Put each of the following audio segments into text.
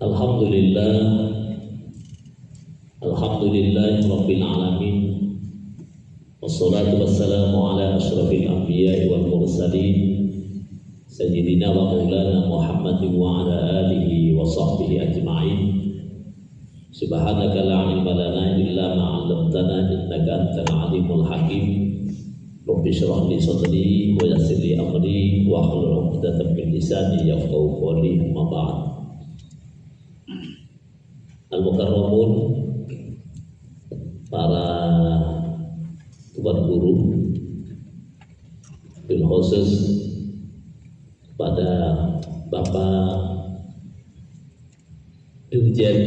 Alhamdulillah, alhamdulillah Rabbil Alamin. Wassalatu wassalamu ala ashrafil anbiya'i wal mursalin Sayyidina wa maulana Muhammadin wa ala alihi wa sahbihi ajma'in. Subhanaka la ilma lana illa ma 'allamtana innaka antal alimul hakim. Rabbi shrah li sadri wa yassir li amri wa hlul 'uqdatam min lisani yafqahu qawli. Amma ba'd. Al-Mukarramun, para tuan guru, bil khusus pada Bapak Dirjen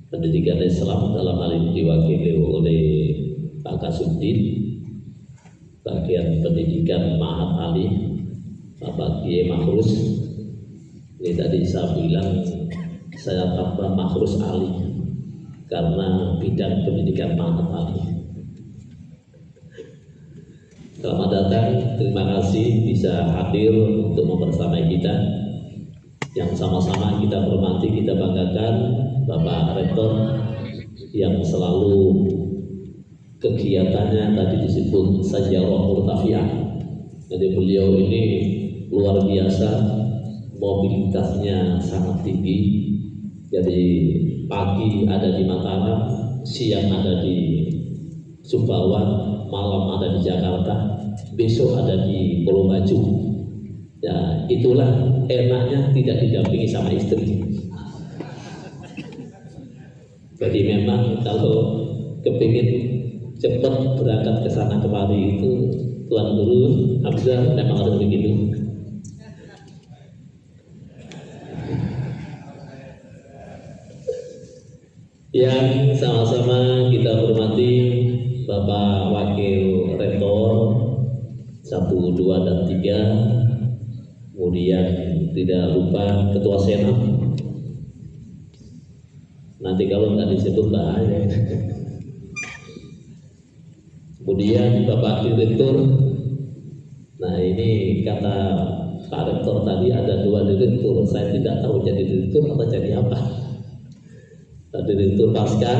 Pendidikan Islam, dalam hal ini diwakili oleh Pak Kasudin, bagian pendidikan Ma'had Ali, Bapak Kiai Mahrus. Ini tadi saya bilang saya tambah Mahrus Ali karena bidang pendidikan Ma'had Ali. Selamat datang, terima kasih bisa hadir untuk membersamai kita. Yang sama-sama kita hormati, kita banggakan Bapak Rektor yang selalu kegiatannya tadi disebut Sajarah Murtafiah. Jadi beliau ini luar biasa, mobilitasnya sangat tinggi. Jadi pagi ada di Mataram, siang ada di Sumbawa, malam ada di Jakarta, besok ada di Pulau Baju. Ya, itulah enaknya tidak didampingi sama istri. Jadi memang kalau kepingin cepat berangkat ke sana kemari itu Tuan Guru Hamzah memang harus begitu. Yang sama-sama kita hormati Bapak Wakil Rektor 1, 2, dan 3, kemudian tidak lupa Ketua Senat. Nanti kalau nggak disebut bahaya. Kemudian Bapak Direktur. Nah, ini kata Pak Rektor tadi ada 2 direktur. Saya tidak tahu jadi direktur atau jadi apa. Direktur Pasca,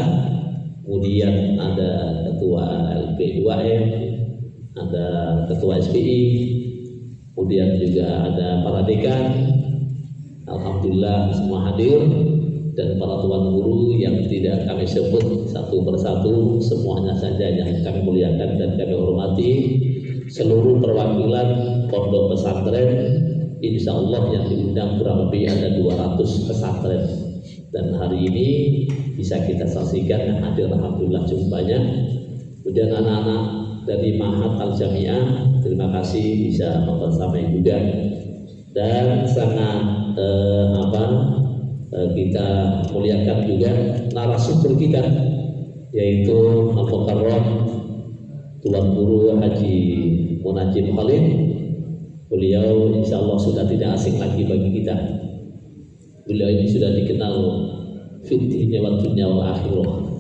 kemudian ada Ketua LP2M, ada Ketua SPI, kemudian juga ada para dekan. Alhamdulillah semua hadir, dan para tuan guru yang tidak kami sebut satu persatu, semuanya saja yang kami muliakan dan kami hormati. Seluruh perwakilan pondok pesantren, insya Allah yang diundang kurang lebih ada 200 pesantren. Dan hari ini bisa kita saksikan yang hadir alhamdulillah cukup banyak. Kemudian anak-anak dari Ma'had Al-Jami'ah, terima kasih bisa membersamai juga. Dan sangat kita muliakan juga narasumber kita, yaitu Al-Mukarram Tuan Guru Haji Munajim Khalid. Beliau insya Allah sudah tidak asing lagi bagi kita. Beliau ini sudah dikenal fitihnya wa dunya wal akhirah,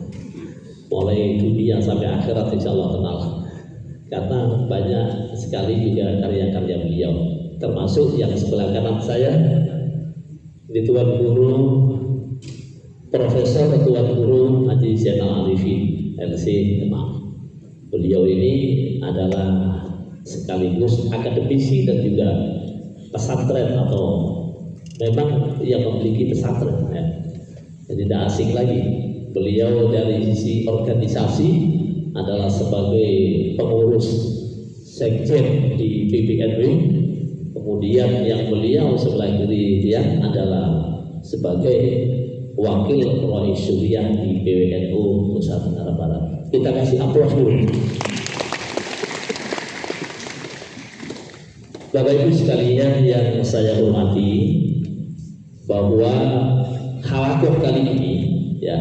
mulai dunia sampai akhirat insya Allah kenal, karena banyak sekali juga karya-karya beliau, termasuk yang sebelah kanan saya di Tuan Guru Profesor Tuan Guru Haji Zainal Arifin LC Demak. Beliau ini adalah sekaligus akademisi dan juga pesantren, atau memang yang memiliki pesantren ya. Jadi tidak asing lagi. Beliau dari sisi organisasi adalah sebagai pengurus sekjen di PBNU. Kemudian yang beliau sebelah kiri dia adalah sebagai wakil Rois Syuriah di PBNU Nusa Tenggara Barat. Kita kasih aplaus dulu. Bapak Ibu sekalian yang saya hormati, bahwa halaqah kali ini ya,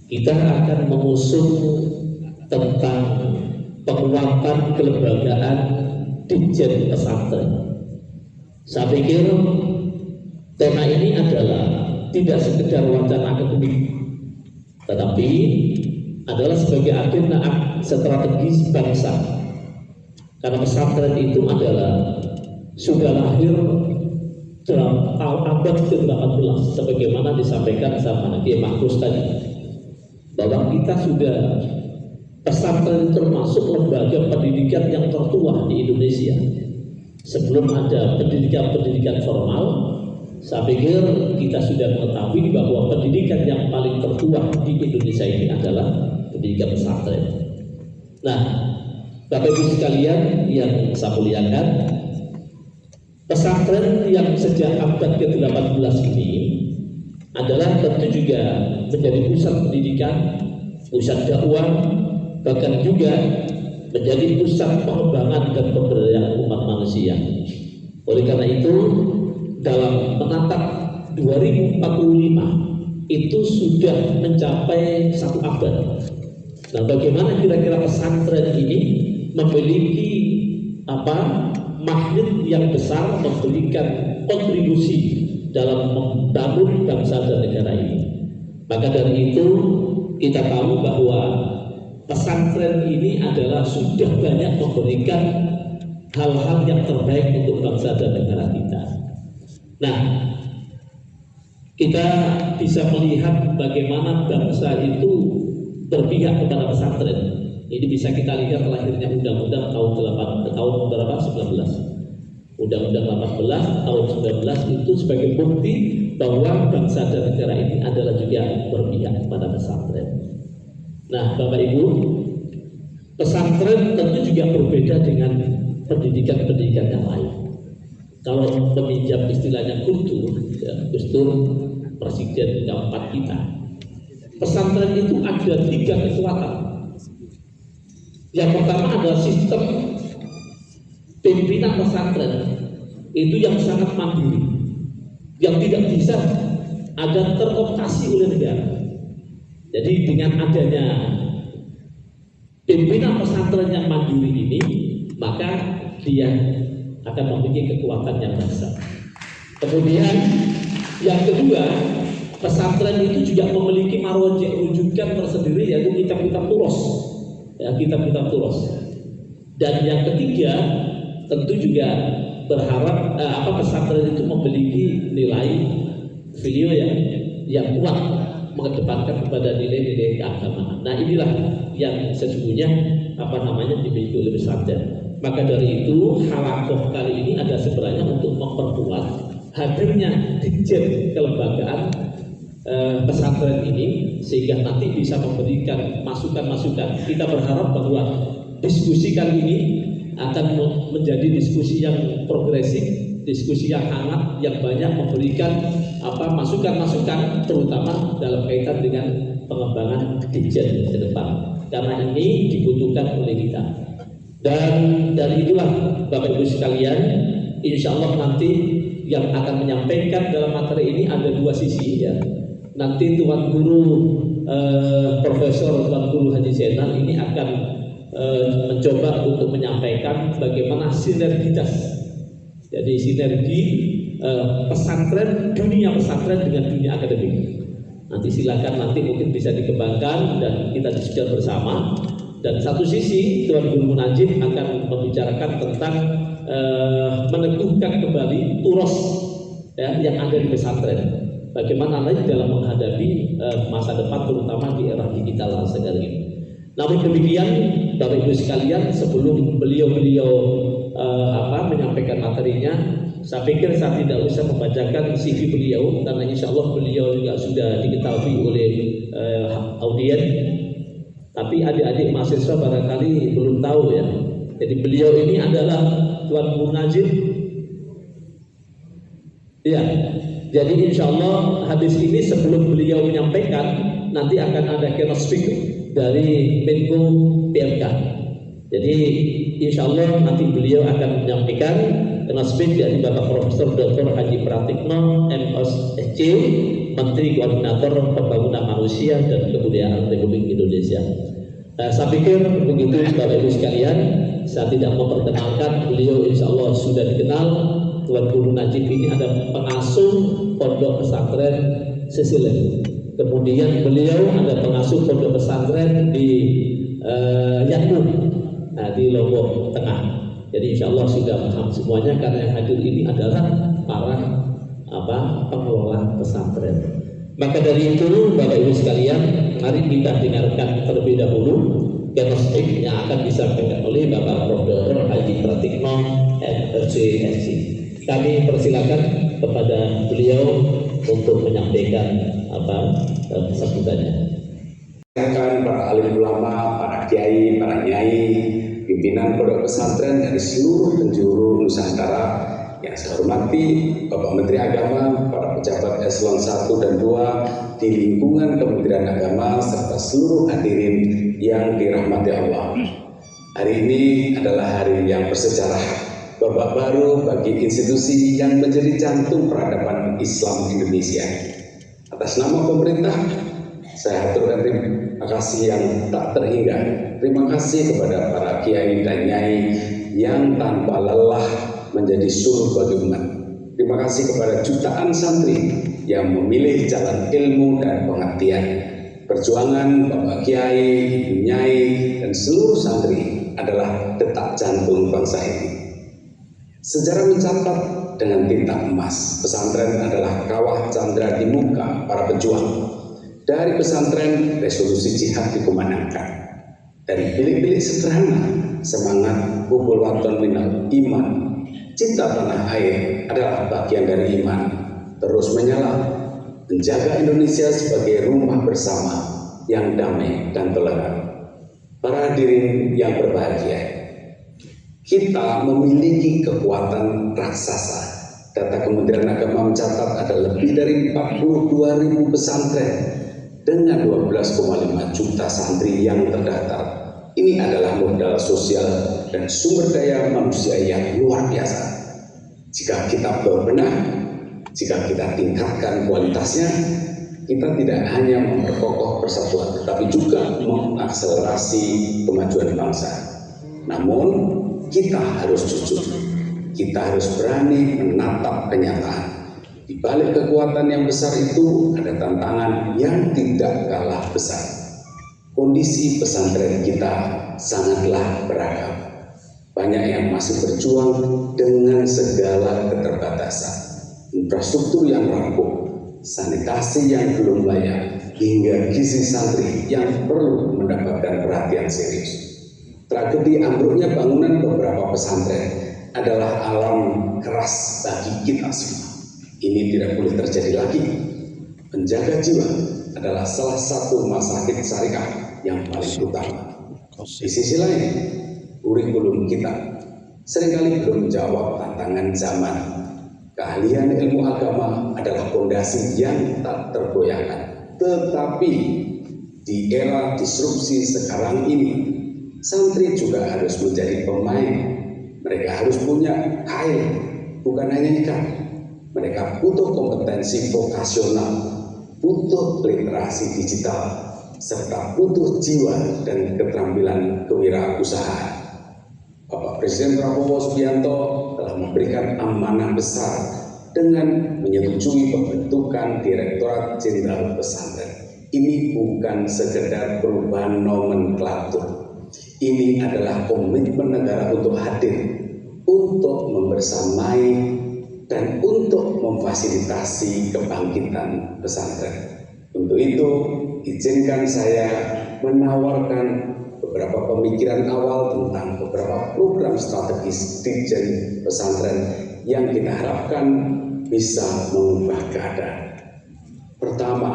kita akan mengusung tentang penguatan kelembagaan Dirjen Pesantren. Saya pikir tema ini adalah tidak sekedar wacana akademik, tetapi adalah sebagai agenda strategis bangsa. Karena pesantren itu adalah sudah lahir dalam abad ke-18 sebagaimana disampaikan sama Kiai Makrus tadi, bahwa kita sudah pesantren termasuk lembaga pendidikan yang tertua di Indonesia. Sebelum ada pendidikan formal, saya pikir kita sudah mengetahui bahwa pendidikan yang paling tertua di Indonesia ini adalah pendidikan pesantren. Nah, Bapak Ibu sekalian yang saya muliakan, pesantren yang sejak abad ke-18 ini adalah tentu juga menjadi pusat pendidikan, pusat dakwah, bahkan juga menjadi pusat pengembangan dan pemberdayaan umat manusia. Oleh karena itu, dalam menatap 2045 itu sudah mencapai 1 abad. Nah, bagaimana kira-kira pesantren ini memiliki magnet yang besar, memberikan kontribusi dalam membangun bangsa dan negara ini. Maka dari itu kita tahu bahwa pesantren ini adalah sudah banyak memberikan hal-hal yang terbaik untuk bangsa dan negara kita. Nah, kita bisa melihat bagaimana bangsa itu berpihak kepada pesantren. Ini bisa kita lihat lahirnya undang-undang tahun 19. Undang-undang 18 tahun 19 itu sebagai bukti bahwa bangsa dan negara ini adalah juga berpihak kepada pesantren. Nah, Bapak Ibu, pesantren tentu juga berbeda dengan pendidikan-pendidikan yang lain. Kalau meminjam istilahnya kultur, ya, Gus-Dur presiden keempat kita, pesantren itu ada 3 kekuatan. Yang pertama adalah sistem pimpinan pesantren itu yang sangat mandiri, yang tidak bisa ada teroptasi oleh negara. Jadi dengan adanya pimpinan pesantren yang mandiri ini, maka dia akan memiliki kekuatan yang besar. Kemudian yang kedua, pesantren itu juga memiliki marojek rujukan tersendiri, yaitu kitab-kitab turos, ya, kitab-kitab turos. Dan yang ketiga, tentu juga berharap pesantren itu memiliki nilai video yang kuat, mengedepankan kepada nilai-nilai keagamaan. Nah, inilah yang sesungguhnya dimiliki oleh pesantren. Maka dari itu halakoh kali ini ada sebenarnya untuk memperkuat hadirnya dirjen kelembagaan pesantren ini, sehingga nanti bisa memberikan masukan-masukan. Kita berharap bahwa diskusi kali ini akan menjadi diskusi yang progresif, diskusi yang hangat, yang banyak memberikan masukan-masukan, terutama dalam kaitan dengan pengembangan dirjen ke depan, karena ini dibutuhkan oleh kita. Dan dari itulah Bapak Ibu sekalian, insya Allah nanti yang akan menyampaikan dalam materi ini ada 2 sisi, ya. Nanti Tuan Guru Profesor Tuan Guru Haji Zainal ini akan mencoba untuk menyampaikan bagaimana sinergitas. Jadi sinergi pesantren, dunia pesantren dengan dunia akademik. Nanti silakan mungkin bisa dikembangkan dan kita diskusikan bersama. Dan satu sisi Tuan Guru Munajib akan membicarakan tentang meneguhkan kembali turos, ya, yang ada di pesantren. Bagaimana lagi dalam menghadapi masa depan, terutama di era digital sekarang ini. Namun demikian, Bapak Ibu sekalian, sebelum beliau menyampaikan materinya, saya pikir saya tidak usah membacakan CV beliau, karena insya Allah beliau juga sudah diketahui oleh audien. Tapi adik-adik mahasiswa barangkali belum tahu, ya. Jadi beliau ini adalah Tuan Guru Najib. Ya, jadi insya Allah hadis ini sebelum beliau menyampaikan, nanti akan ada keynote speaker dari Menko PMK. Jadi insya Allah nanti beliau akan menyampaikan keynote speaker dari Bapak Profesor Dr. Haji Pratikno MSc, Menteri Koordinator Pembangunan Manusia dan Kebudayaan Republik Indonesia. Saya pikir begitu Bapak Ibu sekalian. Saya tidak memperkenalkan beliau, insya Allah sudah dikenal. Tuan Guru Najib ini ada pengasuh pondok pesantren Sesilen. Kemudian beliau ada pengasuh pondok pesantren di Yakub, di Lombok Tengah. Jadi insya Allah sudah paham semuanya, karena yang hadir ini adalah para pengelola pesantren. Maka dari itu Bapak Ibu sekalian, mari kita dengarkan terlebih dahulu kenospik yang akan disampaikan oleh Bapak Prof. Dr. Haji Pratikno MSc. Kami persilakan kepada beliau untuk menyampaikan sambutannya. Para alim ulama, para kiai, para nyai, pimpinan pondok pesantren dari seluruh penjuru Nusantara yang saya hormati, Bapak Menteri Agama, para pejabat eselon 1 dan 2 di lingkungan Kementerian Agama, serta seluruh hadirin yang dirahmati Allah. Hari ini adalah hari yang bersejarah, babak baru bagi institusi yang menjadi jantung peradaban Islam Indonesia. Atas nama pemerintah, saya haturkan terima kasih yang tak terhingga. Terima kasih kepada para kiai dan nyai yang tanpa lelah menjadi suluh bagi umat. Terima kasih kepada jutaan santri yang memilih jalan ilmu dan pengertian. Perjuangan Bapak Kiai, Ibu Nyai, dan seluruh santri adalah detak jantung bangsa ini. Sejarah mencatat dengan tinta emas, pesantren adalah kawah candra di muka para pejuang. Dari pesantren, resolusi jihad dikumandangkan. Dari bilik-bilik sederhana, semangat hubul waton minal iman. Cinta tanah air adalah bagian dari iman. Terus menyala, menjaga Indonesia sebagai rumah bersama yang damai dan toleran. Para hadirin yang berbahagia, kita memiliki kekuatan raksasa. Data Kementerian Agama mencatat ada lebih dari 42.000 pesantren dengan 12,5 juta santri yang terdaftar. Ini adalah modal sosial dan sumber daya manusia yang luar biasa. Jika kita berbenah, jika kita tingkatkan kualitasnya, kita tidak hanya memperkokoh persatuan, tetapi juga mengakselerasi kemajuan bangsa. Namun, kita harus jujur. Kita harus berani menatap kenyataan. Di balik kekuatan yang besar itu ada tantangan yang tidak kalah besar. Kondisi pesantren kita sangatlah beragam. Banyak yang masih berjuang dengan segala keterbatasan. Infrastruktur yang rapuh, sanitasi yang belum layak, hingga gizi santri yang perlu mendapatkan perhatian serius. Tragedi ambruknya bangunan beberapa pesantren adalah alam keras bagi kita semua. Ini tidak boleh terjadi lagi. Menjaga jiwa adalah salah satu masyarakat syariah yang paling utama. Di sisi lain, kurikulum kita seringkali belum menjawab tantangan zaman. Keahlian ilmu agama adalah fondasi yang tak tergoyahkan. Tetapi di era disrupsi sekarang ini, santri juga harus menjadi pemain. Mereka harus punya kail, bukan hanya ikan. Mereka butuh kompetensi vokasional, butuh literasi digital, serta butuh jiwa dan keterampilan kewirausahaan. Bapak Presiden Prabowo Subianto telah memberikan amanah besar dengan menyetujui pembentukan Direktorat Jenderal Pesantren. Ini bukan sekedar perubahan nomenklatur. Ini adalah komitmen negara untuk hadir, untuk membersamai, dan untuk memfasilitasi kebangkitan pesantren. Untuk itu, izinkan saya menawarkan beberapa pemikiran awal tentang beberapa program strategis Ditjen Pesantren yang kita harapkan bisa mengubah keadaan. Pertama,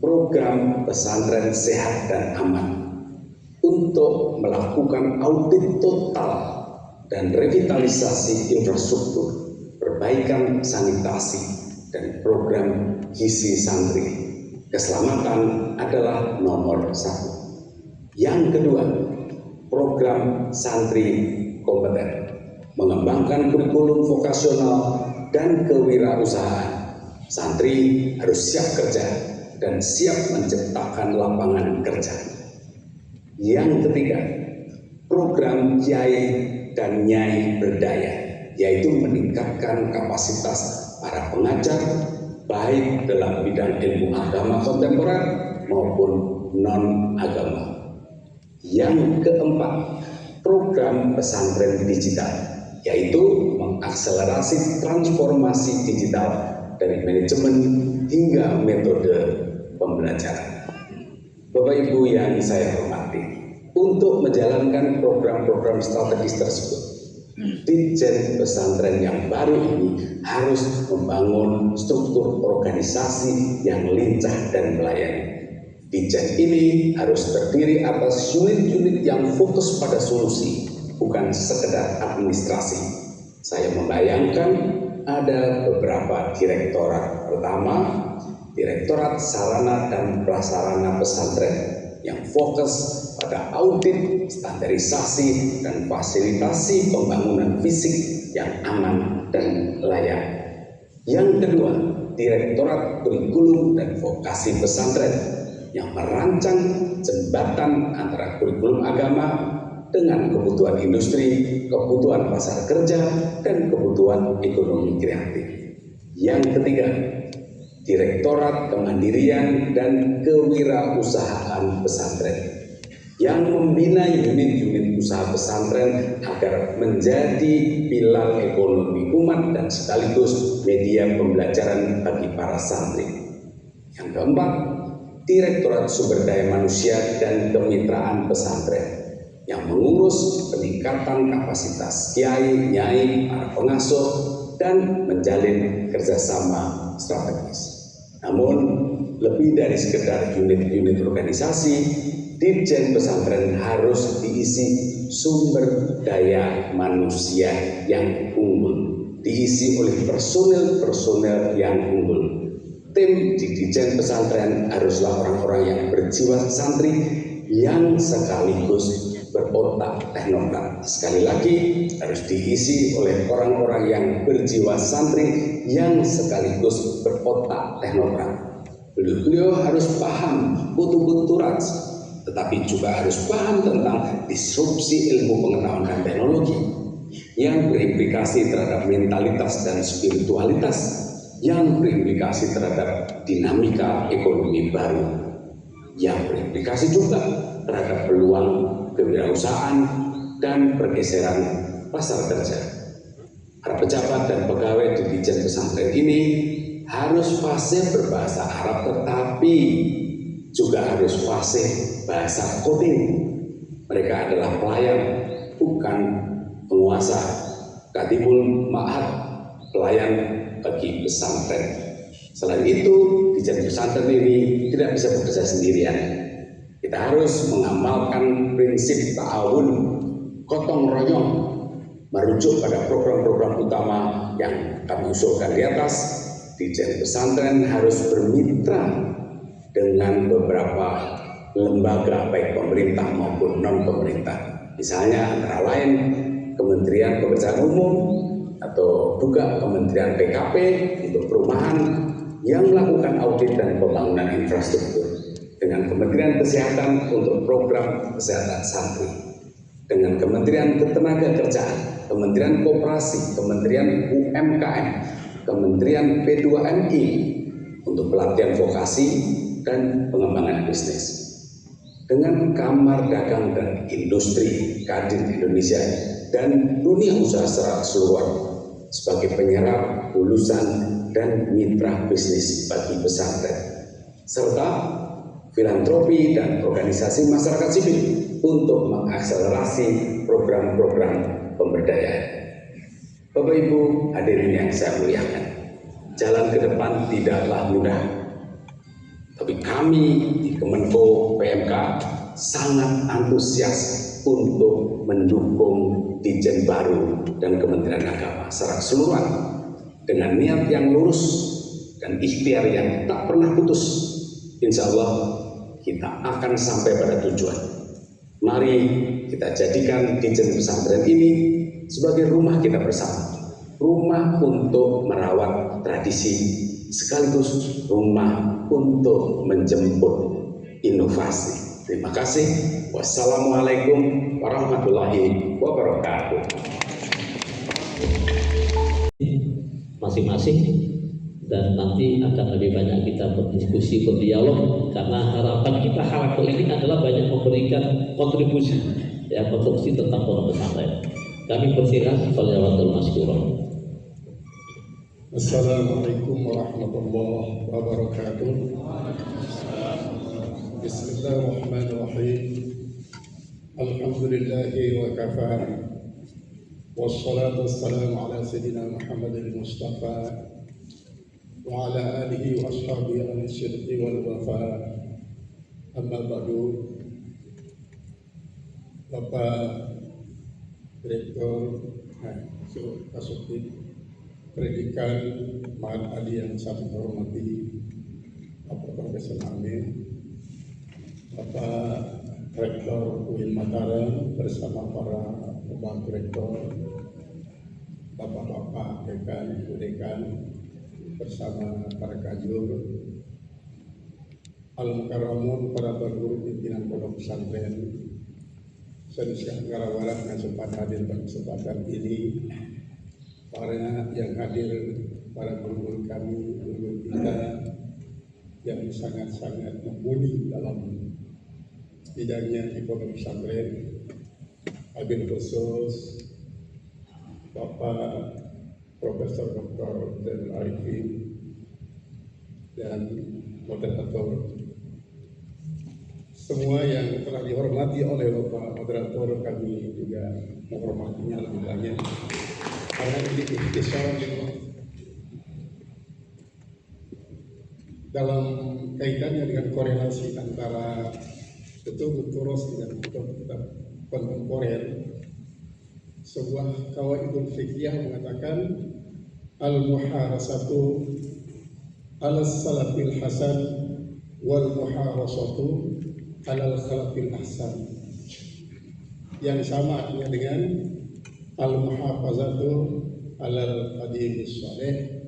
program pesantren sehat dan aman untuk melakukan audit total dan revitalisasi infrastruktur, perbaikan sanitasi, dan program gizi santri. Keselamatan adalah nomor satu. Yang kedua, program santri kompeten, mengembangkan kurikulum vokasional dan kewirausahaan. Santri harus siap kerja dan siap menciptakan lapangan kerja. Yang ketiga, program kiai dan nyai berdaya, yaitu meningkatkan kapasitas para pengajar baik dalam bidang ilmu agama kontemporer maupun non-agama. Yang keempat, program pesantren digital, yaitu mengakselerasi transformasi digital dari manajemen hingga metode pembelajaran. Bapak Ibu yang saya hormati, untuk menjalankan program-program strategis tersebut, Ditjen Pesantren yang baru ini harus membangun struktur organisasi yang lincah dan melayani. Ditjen ini harus terdiri atas unit-unit yang fokus pada solusi, bukan sekedar administrasi. Saya membayangkan ada beberapa direktorat. Pertama, Direktorat Sarana dan Prasarana Pesantren yang fokus pada audit, standarisasi, dan fasilitasi pembangunan fisik yang aman dan layak. Yang kedua, Direktorat Kurikulum dan Vokasi Pesantren yang merancang jembatan antara kurikulum agama dengan kebutuhan industri, kebutuhan pasar kerja, dan kebutuhan ekonomi kreatif. Yang ketiga, Direktorat Kemandirian dan Kewirausahaan Pesantren yang membina unit-unit usaha pesantren agar menjadi pilar ekonomi umat dan sekaligus media pembelajaran bagi para santri. Yang keempat, Direktorat Sumber Daya Manusia dan Kemitraan Pesantren yang mengurus peningkatan kapasitas kiai, nyai, para pengasuh, dan menjalin kerjasama strategis. Namun, lebih dari sekedar unit-unit organisasi, Ditjen Pesantren harus diisi sumber daya manusia yang unggul, diisi oleh personel-personel yang unggul. Tim di Ditjen Pesantren haruslah orang-orang yang berjiwa santri yang sekaligus berotak teknokrat. Sekali lagi, harus diisi oleh orang-orang yang berjiwa santri yang sekaligus berotak teknokrat. Beliau harus paham kutu-kutu tetapi juga harus paham tentang disrupsi ilmu pengetahuan dan teknologi yang berimplikasi terhadap mentalitas dan spiritualitas, yang berimplikasi terhadap dinamika ekonomi baru, yang berimplikasi juga terhadap peluang kewirausahaan dan pergeseran pasar kerja. Para pejabat dan pegawai di Ditjen Pesantren ini harus fasih berbahasa Arab, tetapi juga harus fasih bahasa coding. Mereka adalah pelayan, bukan penguasa. Katibul Ma'had, pelayan bagi pesantren. Selain itu, Ditjen Pesantren ini tidak bisa bekerja sendirian. Kita harus mengamalkan prinsip ta'awun, gotong royong, merujuk pada program-program utama yang kami usulkan di atas. Ditjen Pesantren harus bermitra dengan beberapa lembaga baik pemerintah maupun non-pemerintah. Misalnya antara lain Kementerian Pekerjaan Umum atau juga Kementerian PKP untuk perumahan yang melakukan audit dan pembangunan infrastruktur, dengan Kementerian Kesehatan untuk program kesehatan santri, dengan Kementerian Ketenagakerjaan, Kementerian Koperasi, Kementerian UMKM, Kementerian P2MI untuk pelatihan vokasi dan pengembangan bisnis, dengan Kamar Dagang dan Industri Kadin Indonesia dan dunia usaha secara keseluruhan sebagai penyerap lulusan dan mitra bisnis bagi pesantren, serta filantropi dan organisasi masyarakat sipil untuk mengakselerasi program-program pemberdayaan. Bapak Ibu hadirin yang saya muliakan, jalan ke depan tidaklah mudah. Tapi kami di Kemenko PMK sangat antusias untuk mendukung Ditjen baru dan Kementerian Agama secara keseluruhan dengan niat yang lurus dan ikhtiar yang tak pernah putus. Insya Allah kita akan sampai pada tujuan. Mari kita jadikan Ditjen Pesantren ini sebagai rumah kita bersama, rumah untuk merawat tradisi, sekaligus rumah untuk menjemput inovasi. Terima kasih. Wassalamualaikum warahmatullahi wabarakatuh. Masing-masing, dan nanti akan lebih banyak kita berdiskusi, berdialog, karena harapan kita halaqah ini adalah banyak memberikan kontribusi, ya, kontribusi tentang pondok pesantren. Kami persilakan Fadhilatul Maskurah. Assalamualaikum warahmatullahi wabarakatuh. Bismillahirrahmanirrahim. Alhamdulillahi wa kafa. Wassalatu wassalamu ala sayyidina Muhammadin Mustafa wa ala alihi wa ashabihi al-sidqi wal wafa. Amma ba'du. Bapak Direktur Kasubdit Pendidikan Mahat Ali yang sangat hormati, Bapak Profesor Amin, Bapak Rektor UIN Mataram bersama para Bapak Rektor, Bapak-Bapak Dekan, Ibu Dekan bersama para kajur, Al-Mukarramun, para guru pimpinan pondok pesantren, Indonesia Tenggara Barat yang sempat hadir pada kesempatan ini, para yang hadir, para guru-guru kami, guru kita yang sangat-sangat mumpuni dalam bidangnya di pondok pesantren, wabil khusus Bapak Profesor Dr. Zainul Arifin dan moderator, semua yang telah dihormati oleh Bapak moderator, kami juga menghormatinya lebih banyak karena ini ikhtisar dalam kaitannya dengan korelasi antara betul-betul dengan kitab kontemporer. Sebuah qawaidul fiqhiyah mengatakan al-muharasatu al-salafil hasan wal muharasatu al-khalafil ahsan, yang sama artinya dengan al-muhafazatu al-qadimis salih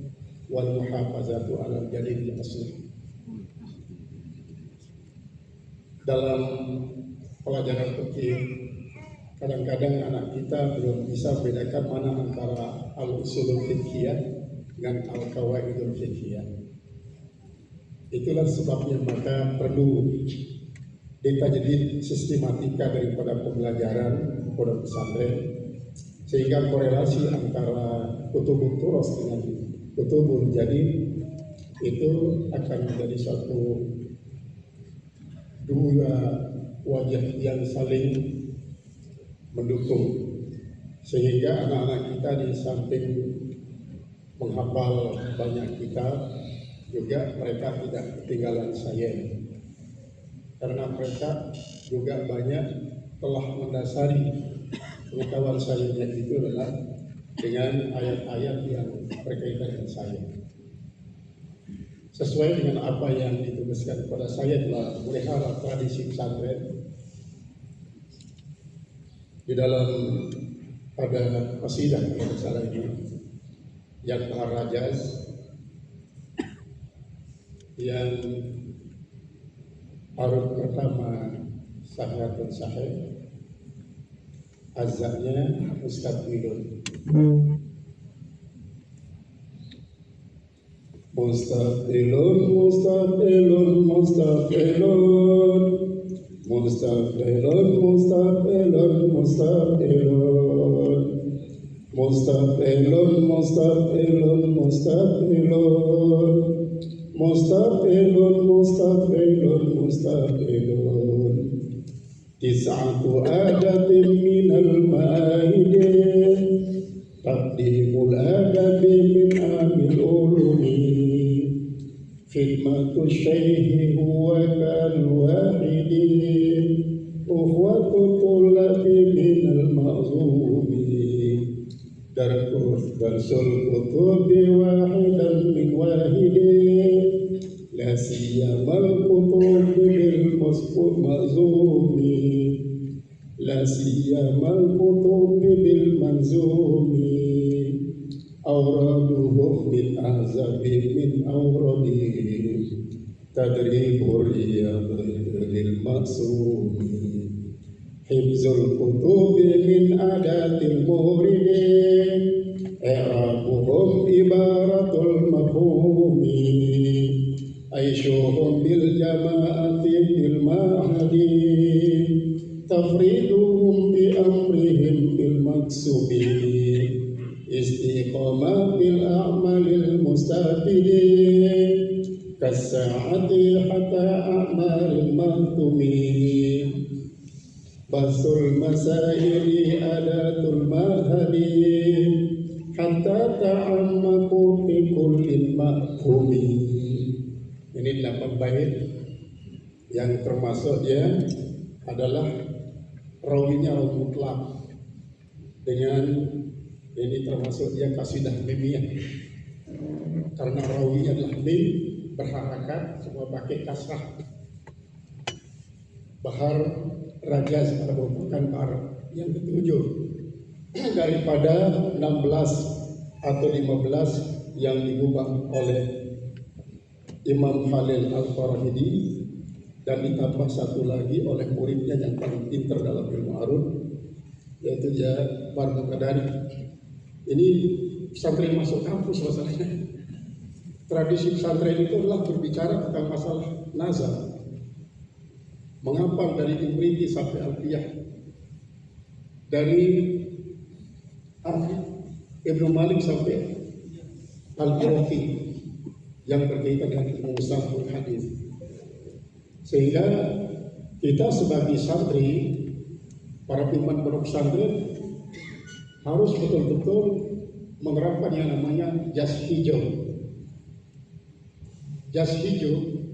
wal muhafazatu al-jalil aslih. Dalam pelajaran fikih, kadang-kadang anak kita belum bisa membedakan mana antara al-usulul fiqhiyah dengan al-qawaidul fiqhiyah. Itulah sebabnya maka perlu ditajdid sistematika daripada pembelajaran pondok pesantren, sehingga korelasi antara kutubut turas dengan kutubul jadid itu akan menjadi suatu dua wajah yang saling mendukung, sehingga anak-anak kita di samping menghafal banyak kitab, juga mereka tidak ketinggalan sains, karena mereka juga banyak telah mendasari pengetahuan sainsnya itu adalah dengan ayat-ayat yang berkaitan dengan sains. Sesuai dengan apa yang dituliskan kepada saya telah melihara tradisi pesantren di dalam pada qasidah kalau salah ini yang Ar-Rajaz, yang aruf pertama sahatun sahih, azannya mustaqbilun. Mustaqbilun, mustaqbilun, mustaqbilun, mustaqbilun, mustaqbilun, mustaqbilun, mustaqbilun, mustaqbilun, mustaqbilun, mustaqbilun, mustaqbilun, mustaqbilun. Tis'atu adatin minal ma'idin, taqdimul adabi min amil ulumi, khidmatu syaihi huwa kal wahidin, ukhwatu tullabi minal ma'zumi, darsul kutubi wahidan min wahidin, la siyamal kutubi bil musbut ma'zumi, la siyamal kutubi bil manzumi, awraduhum min azabi min awradi, tadribur riyadhi lil maksumi, hifzul kutubi min adatil muridin, i'rabuhum ibaratul mafhumi, aishuhum bil jama'ati bil ma'hadi, tafriduhum bi amrihim bil maksumi, istiqamah bil a'malil المستفيدين كالساعة حتى أعمار المهتومين بث المسائل آلات المهدي حتى تعمقوا في كل مفهوم. Ini 8 bait yang termasuk dia adalah rawinya mutlak, dengan ini termasuk dia kasidah mimiyah karena rawinya adalah mim berharakat, semua pakai kasrah. Bahar Rajaz merupakan bahar yang ketujuh daripada 16 atau 15 yang diubah oleh Imam Khalil Al-Farahidi, dan ditambah satu lagi oleh muridnya yang paling pintar dalam ilmu arud, yaitu dia Barno Kadari. Ini pesantren masuk kampus masalahnya. Tradisi pesantren itu adalah berbicara tentang masalah nazar, menghafal dari Imriti sampai Alfiyah, dari Ibnu Malik sampai Al-Qurafi yang berkaitan dengan ilmu mustalahul hadis. Sehingga kita sebagai santri, para pimpinan pondok pesantren harus betul-betul menerapkan yang namanya jas hijau. Jas hijau,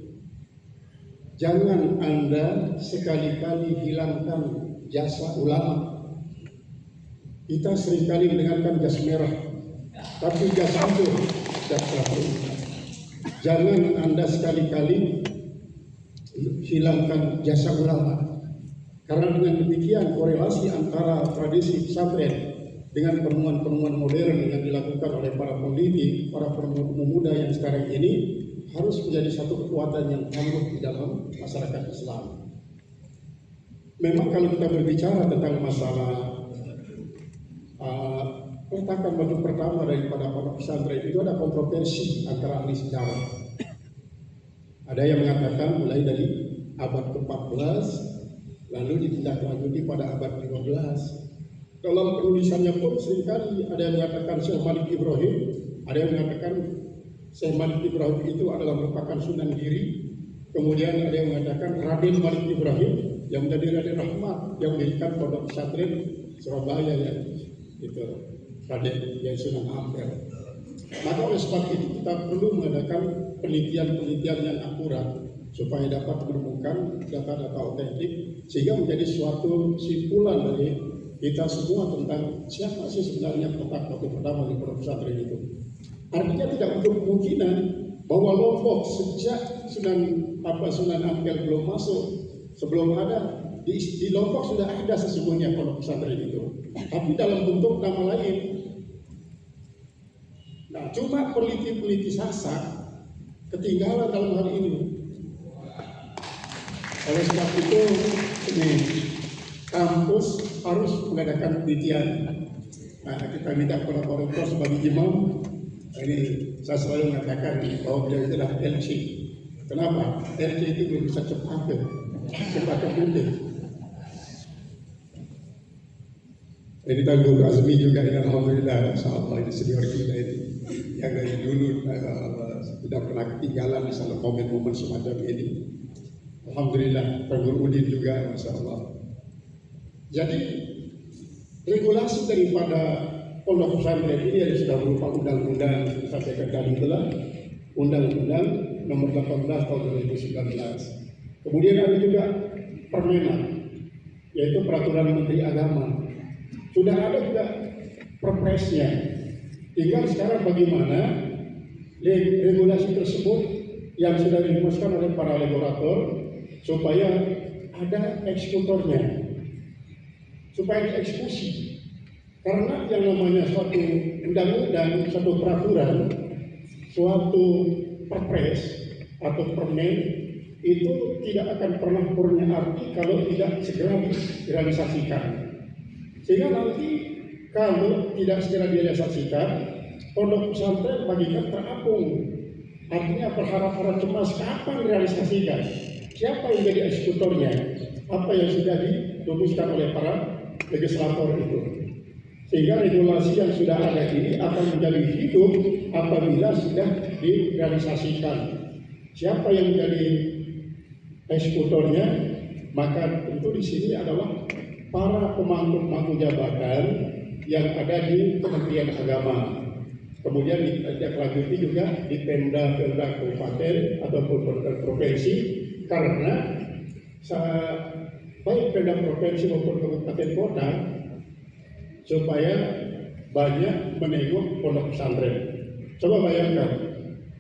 jangan Anda sekali-kali hilangkan jasa ulama. Kita seringkali mendengarkan jas merah, tapi jas hijau tidak perlu. Jangan Anda sekali-kali hilangkan jasa ulama, karena dengan demikian korelasi antara tradisi pesantren dengan penemuan-penemuan modern yang dilakukan oleh para peneliti, para pemuda yang sekarang ini harus menjadi satu kekuatan yang tangguh di dalam masyarakat Islam. Memang kalau kita berbicara tentang masalah peletakan batu pertama daripada pondok pesantren, itu ada kontroversi antara ahli sejarah. Ada yang mengatakan mulai dari abad ke-14, lalu ditindaklanjuti pada abad ke-15. Dalam penulisannya pun seringkali ada yang mengatakan Syekh Malik Ibrahim, ada yang mengatakan Syekh Malik Ibrahim itu adalah merupakan Sunan Giri. Kemudian ada yang mengatakan Raden Malik Ibrahim yang menjadi Raden Rahmat yang mendirikan pondok pesantren Surabaya, ya, itu Raden yang Sunan Ampel. Maka oleh sebab itu kita perlu mengadakan penelitian-penelitian yang akurat supaya dapat menemukan data-data otentik sehingga menjadi suatu simpulan dari kita semua tentang siapa sih sebenarnya petak batu pertama di pondok pesantren itu. Artinya tidak untuk kemungkinan bahwa Lombok sejak Sunan Ampel belum masuk, sebelum ada di Lombok sudah ada sesungguhnya pondok pesantren itu, tapi dalam bentuk nama lain. Nah, cuma peneliti-peneliti Sasak ketinggalan dalam hal ini. Oleh sebab itu, ini kampus harus mengadakan penelitian. Nah, kita minta kolaborator sebagai imam. Ini saya selalu mengatakan bahwa beliau itu adalah LC. Kenapa? LC itu belum bisa cepat mungkin. Ini tahun Guru Azmi juga, ini alhamdulillah, insyaallah ini senior kita ini yang dari dulu tidak pernah ketinggalan misalnya momen-momen semacam ini. Alhamdulillah, Pak Guru Udin juga, masya Allah. Jadi regulasi daripada pondok pesantren ini yang sudah berupa undang-undang, saya tadi itulah Undang-Undang Nomor 18 Tahun 2019. Kemudian ada juga Permenak, yaitu Peraturan Menteri Agama. Sudah ada juga perpresnya. Tinggal sekarang bagaimana regulasi tersebut yang sudah dirumuskan oleh para regulator supaya ada eksekutornya, supaya dieksekusi. Karena yang namanya suatu undang-undang, suatu peraturan, suatu perpres atau permen itu tidak akan pernah punya arti kalau tidak segera direalisasikan. Sehingga nanti kalau tidak segera direalisasikan, pondok pesantren bagikan terapung. Artinya berharap-harap cemas kapan realisasikan, siapa yang jadi eksekutornya, apa yang sudah dirumuskan oleh para legislator itu. Sehingga regulasi yang sudah ada ini akan menjadi hidup apabila sudah direalisasikan. Siapa yang menjadi eksekutornya? Maka tentu di sini adalah para pemangku jabatan yang ada di Kementerian Agama. Kemudian ditindaklanjuti juga di Pemda kabupaten ataupun provinsi, karena baik Pemda provinsi maupun kabupaten kota supaya banyak menengok pondok pesantren. Coba bayangkan,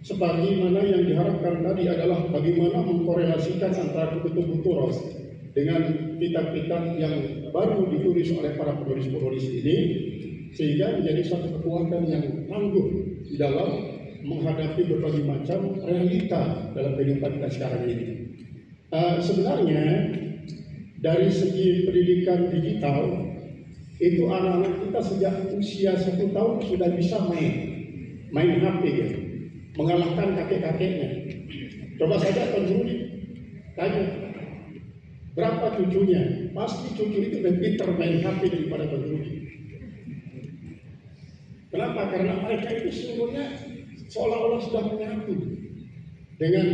sebagaimana yang diharapkan tadi adalah bagaimana mengkorelasikan antara buku-buku ros dengan kitab-kitab yang baru ditulis oleh para penulis-penulis ini, sehingga menjadi satu kekuatan yang tangguh di dalam menghadapi berbagai macam realita dalam kehidupan kita sekarang ini. Sebenarnya dari segi pendidikan digital itu anak-anak kita sejak usia 1 tahun sudah bisa main HP ya, mengalahkan kakek-kakeknya. Coba saja Tanjuri tanya berapa cucunya, pasti cucu itu lebih pintar main HP daripada Tanjuri. Kenapa? Karena mereka itu seluruhnya seolah-olah sudah menyatu dengan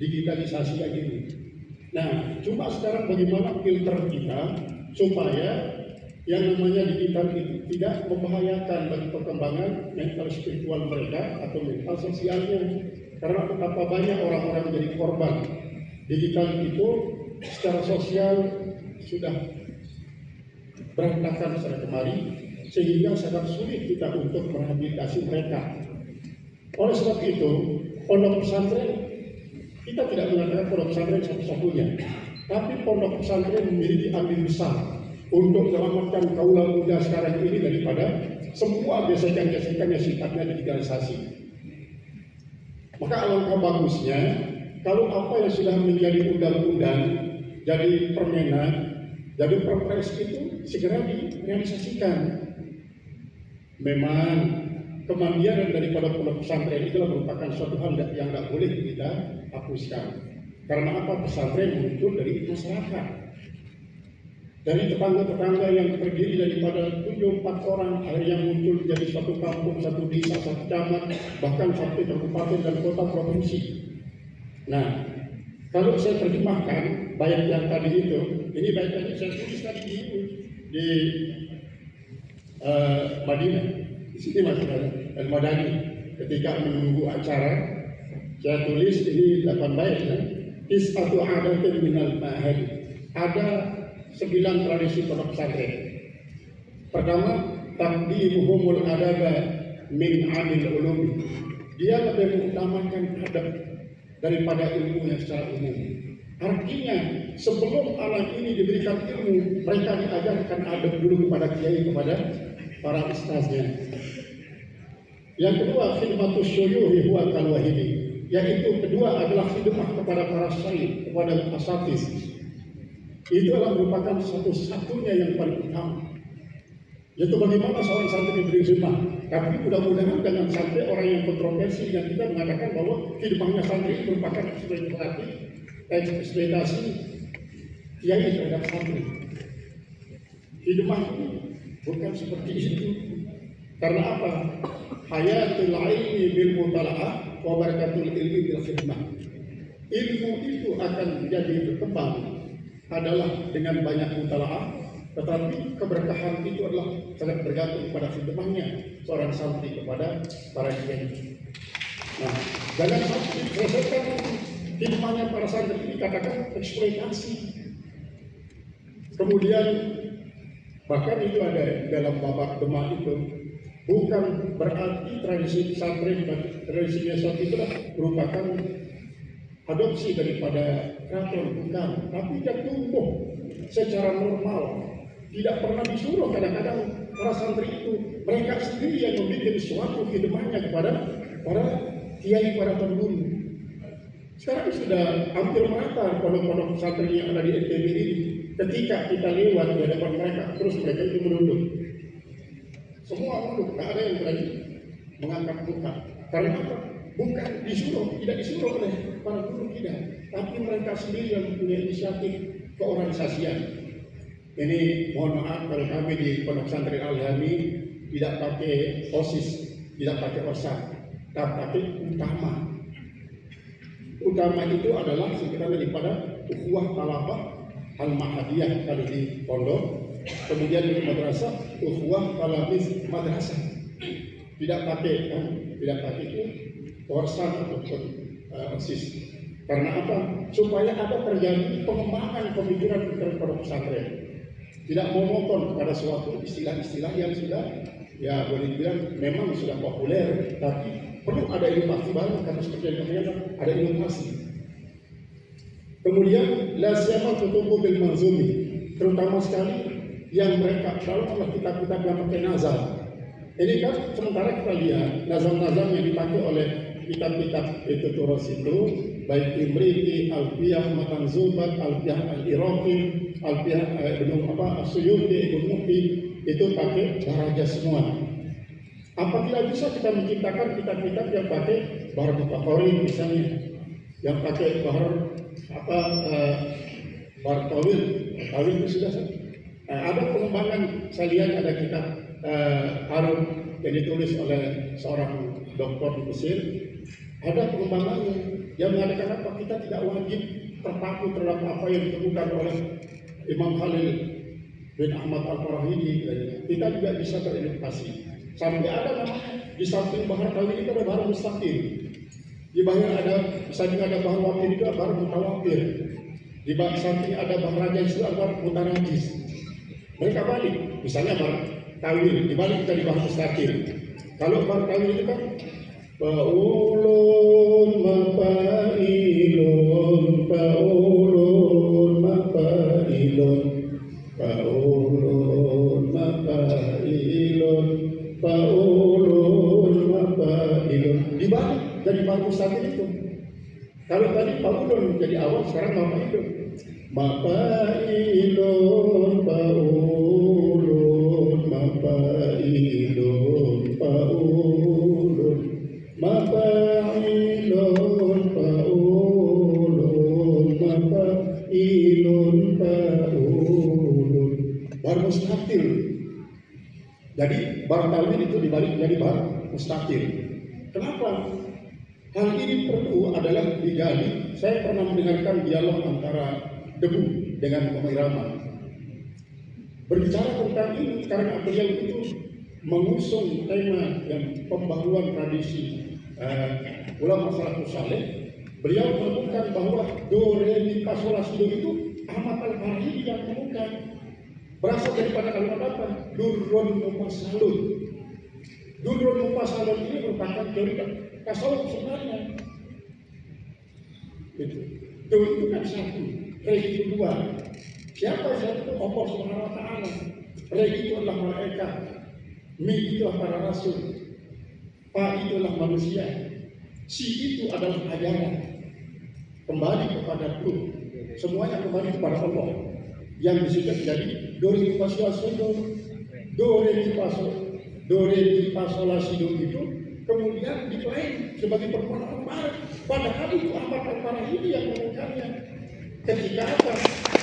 digitalisasi kayak gini. Nah, cuma sekarang bagaimana filter kita supaya yang namanya digital itu tidak membahayakan bagi perkembangan mental spiritual mereka atau mental sosialnya. Karena betapa banyak orang-orang menjadi korban digital itu secara sosial sudah berantakan secara kemari, sehingga sangat sulit kita untuk merehabilitasi mereka. Oleh sebab itu, pondok pesantren, kita tidak mengatakan pondok pesantren satu-satunya, tapi pondok pesantren memiliki andil besar untuk menyelamatkan kaula muda sekarang ini daripada semua gesekan-gesekan yang sifatnya digitalisasi. Maka alangkah bagusnya kalau apa yang sudah menjadi undang-undang, jadi permenak, jadi perpres itu segera direalisasikan. Memang kemandiran daripada pondok pesantren itu merupakan suatu hal yang tidak boleh kita hapuskan. Karena apa? Pesantren muncul dari masyarakat, dari tetangga-tetangga yang terdiri daripada 7-4 orang, akhirnya muncul menjadi suatu kampung, satu desa, satu camat, bahkan sampai kabupaten dan kota provinsi. Nah, kalau saya terjemahkan baik yang tadi itu, ini baik tadi saya tulis tadi di Madinah, di sini masih ada Al-Madani. Ketika menunggu acara, saya tulis ini 8 bait ya. Is'atu adatin minal ma'had. Ada 9 tradisi pondok pesantren. Pertama, taqdimuhumul adaba min amil ulumi. Dia lebih mengutamakan adab daripada ilmu yang secara umum. Artinya, sebelum anak ini diberikan ilmu, mereka diajarkan adab dulu kepada kiai, kepada para ustaznya. Yang kedua, khidmatus syuyuhi huwa kalwahidi, yaitu kedua adalah khidmah kepada para syekh, kepada asatidz. Itu adalah merupakan satu-satunya yang paling utama. Yaitu bagaimana seorang santri diberi khidmah. Tapi mudah-mudahan jangan sampai orang yang kontroversi yang kita mengatakan bahwa khidmahnya santri merupakan eksploitasi kiai terhadap santri. Khidmah ini bukan seperti itu. Karena apa? Hayatul ilmi bil mutala'ah wa barakatul ilmi bil khidmah. Ilmu itu akan menjadi berkembang adalah dengan banyak mutala'ah, tetapi keberkahan itu adalah sangat bergantung pada khidmahnya seorang santri kepada para kiai. Nah, jangan sampai selesaikan khidmahnya para santri ini katakan eksploitasi. Kemudian bahkan itu ada dalam babak Demak itu, bukan berarti tradisi pesantren, tradisinya saat itu merupakan adopsi daripada keraton, bukan, tapi dia tumbuh secara normal, tidak pernah disuruh. Kadang-kadang para santri itu mereka sendiri yang membuat suatu khidmahnya kepada para kiai, para pendulu. Sekarang sudah hampir merata pondok-pondok pesantren yang ada di NTB ini. Ketika kita lewat di hadapan mereka, terus mereka itu menunduk. Semua menunduk, tidak ada yang berani mengangkat muka. Karena apa? Bukan disuruh, tidak disuruh oleh para guru kita, tapi mereka sendiri yang mempunyai inisiatif keorganisasian. Ini mohon maaf kalau kami di Pondok Pesantren Al-Ilhami tidak pakai OSIS, tidak pakai OSAT, tapi utama. Utama itu adalah sekitar daripada ukhuwah talabah al-mahadiyah kalau di pondok, kemudian di madrasah ukhuwah talabis madrasah. Tidak pakai itu OSAT ataupun OSIS. Karena apa? Supaya ada terjadi pengembangan pemikiran di pondok pesantren. Tidak monoton kepada suatu istilah-istilah yang sudah ya boleh dibilang memang sudah populer, tapi perlu ada inovasi baru karena seperti yang katakan ada inovasi. Kemudian la siyama kutubu bil manzumi, terutama sekali yang mereka selalu oleh kitab-kitab yang pakai nazam. Ini kan sementara kita lihat nazam-nazam yang dipakai oleh kitab-kitab itu turos itu, baik Imriti, Alfiyah, Matan Zubat, Alfiyah Al-Iraqi, Alfiyah As-Suyuti, Ibn Mufi, itu pakai daraja semua. Apabila bisa kita menciptakan kitab-kitab yang pakai bahar mutakhari misalnya, yang pakai bahar tawil itu sudah ada pengembangan. Saya lihat ada kitab Arab yang ditulis oleh seorang doktor di Mesir. Ada pengembangannya yang mengatakan apa, kita tidak wajib terpaku terhadap apa yang ditemukan oleh Imam Khalil bin Ahmad Al-Farahidi. Kita juga bisa berinovasi. Sampai ada namanya di samping bahar tawil itu ada bahar mustaqim. Di bahar ada samping ada bahar wakil itu ada bahar mutawatir. Di samping ada bahar raja itu ada bahar mutanajis. Mereka balik, misalnya bahar tawil dibalik kita di bahar mustaqim. Kalau bahar tawil itu kan Paulun mapailun, Paulun mapailun, Paulun mapailun, Paulun mapailun. Dibalik dari bahar mustaqim itu. Kalau tadi Paulun jadi awal, sekarang mapailun. Mapailun, Paulun mapailun, Paulun mapailun, Paulun mapailun, Paulun. Bahar mustaqil. Jadi bahar tawil itu dibalik dari bahar mustaqil. Kenapa? Hal ini perlu adalah digali. Saya pernah mendengarkan dialog antara Debu dengan Pemiraman. Berbicara tentang ini karena beliau itu mengusung tema yang pembaruan tradisi ulama salafus saleh. Beliau menemukan bahwa do re mi fa sol la si do itu Ahmad Al-Farahidi yang menemukan, berasal daripada kalimat apa? Durrun mufasalun. Durrun mufasalun ini merupakan teori tasawuf sebenarnya. Itu kan satu, regi itu dua. Siapa itu? Allah Subhanahu wa Ta'ala. Regi itu adalah malaikat, mi itu adalah para rasul, pa itu adalah manusia, si itu adalah ajaran. Kembali kepada Tuhan, semuanya kembali kepada Allah. Yang disebut jadi dori paswasudo, dori pasolasido itu kemudian diklaim sebagai perbuatan barat. Padahal itu Ahmad Al-Farahidi yang menemukannya. Ketika apa?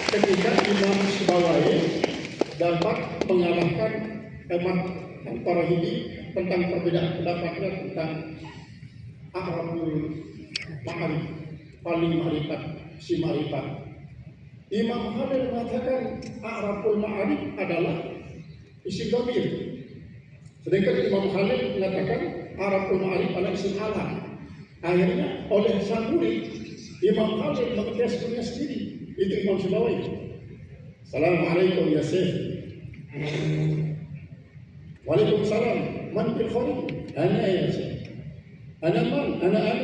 Ketika Imam Syibawayh dapat mengalahkan Ahmad Al-Farahidi tentang perbedaan pendapatnya tentang A'rabul Ma'arif, paling ma'rifat, si ma'rifat. Imam Khalil mengatakan A'rabul Ma'arif adalah isim dhamir. Sedangkan Imam Khalil mengatakan A'rabul Ma'arif adalah isim alam. Akhirnya oleh sang murid Imam Khalil mengetes sendiri. Itu Imam Syibawayh. Assalamualaikum ya Syekh. Waalaikumsalam. Man fil khalid? Ana ya Syekh. Ana man? Ana man?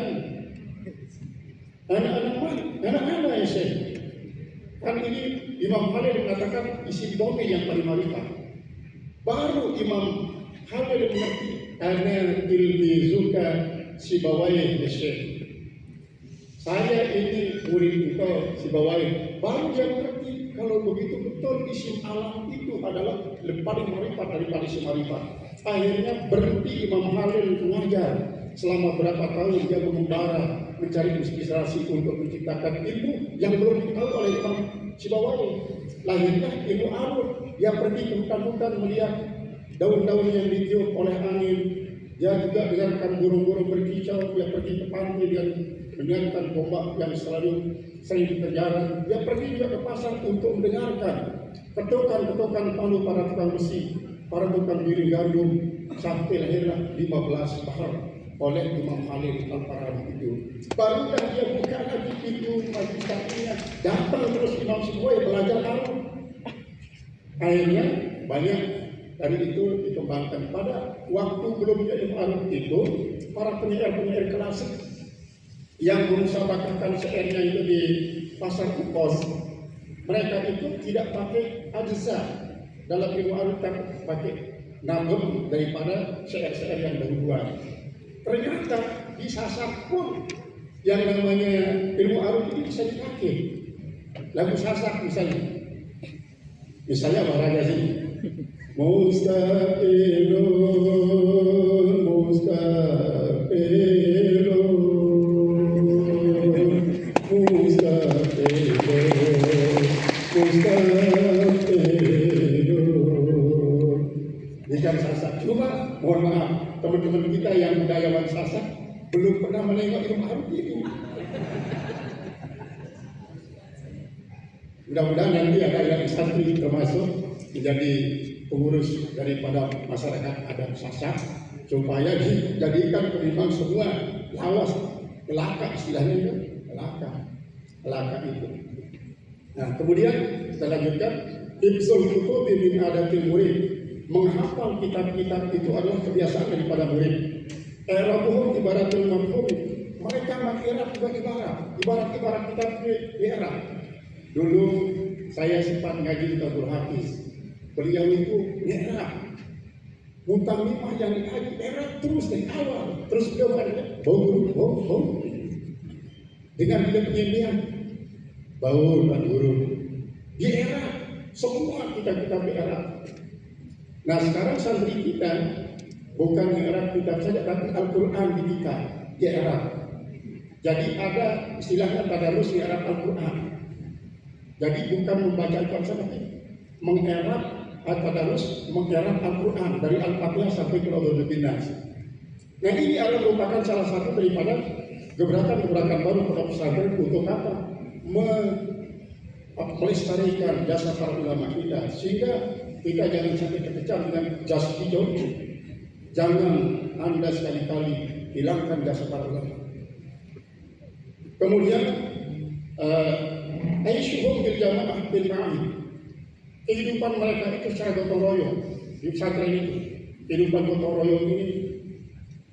Ana ya Syekh. Kan ini Imam Khalil mengatakan isim dhamir yang paling ma'rifat. Baru Imam Khalil mengerti ana tilmizuka Syibawayh ya Syekh. Saya ini murid engkau Syibawayh. Baru dia mengerti kalau begitu betul isim alam itu adalah lebih paling ma'rifat daripada isim ma'rifat. Akhirnya berhenti Imam Khalil mengajar selama berapa tahun dia mengembara mencari inspirasi untuk menciptakan ilmu yang belum diketahui oleh Imam Sibawayh. Lahirnya ilmu arut. Dia pergi ke hutan-hutan melihat daun-daun yang ditiup oleh angin. Dia juga dengarkan burung-burung berkicau. Dia pergi ke pantai dan mendengarkan ombak yang sering terjadi. Dia pergi juga ke pasar untuk mendengarkan ketukan-ketukan palu para tukang besi, para tukang giling gandum, sampai lahirlah 15 bahar oleh Imam Khalil Al-Farabi itu. Barulah dia buka lagi pintu majlis taklimnya, datang terus Imam Sibawayh belajar arut. Akhirnya banyak dari itu dikembangkan. Pada waktu belum jadi arut itu, para penyair-penyair klasik yang musabakahkan syairnya itu di pasar Ukos, mereka itu tidak pakai ajza dalam ilmu arut, tapi pakai nagem daripada syair-syair yang dahuluan. Ternyata di Sasak pun yang namanya ilmu arut itu bisa dipakai. Lagu Sasak misalnya Baraga sih, Mustaqilun, Mustaqilun, Mustaqilun. Ikan Sasak. Cuma mohon maaf, teman-teman kita yang budayawan Sasak belum pernah menengok ilmu arut ini. Mudah-mudahan nanti ada yang santri termasuk menjadi pengurus daripada masyarakat adat Sasak, supaya dijadikan penimang semua lawas pelaka, istilahnya itu pelaka itu. Nah, kemudian kita lanjutkan, hifzul kutubi min adatil murid. Menghafal kitab-kitab itu adalah kebiasaan daripada murid. I'rabuhum ibaratul mafhum. Mereka mengirab juga ibarat kitab di i'rab. Dulu saya sempat ngaji di Tabur Hafiz. Beliau itu i'rab. Mutamimah yang ngaji i'rab terus dari awal. Terus beliau berkata, bau. Dengan dia penyebihan, bau dan guru. Di i'rab. Semua kitab-kitab di i'rab. Nah, sekarang santri kita bukan i'rab kitab saja, tapi Al-Quran di kita di i'rab. Jadi ada istilahnya tadarus di i'rab Al-Quran. Jadi bukan membaca Al-Quran saja, meng'irab tadarus, meng'irab Al-Quran dari Al-Fatihah sampai ke Raudhatul Nas. Nah, ini adalah merupakan salah satu daripada gebrakan-gebrakan baru pada pesantren untuk apa? Melestarikan jasa para ulama kita, sehingga kita jangan sampai terkecam dengan jasa hijau. Jangan Anda sekali-kali hilangkan jasa para ulama. Kemudian Aisyuhum bil jamaah bil ma'id. Kehidupan mereka itu secara gotong royong di pesantren itu. Kehidupan gotong royong ini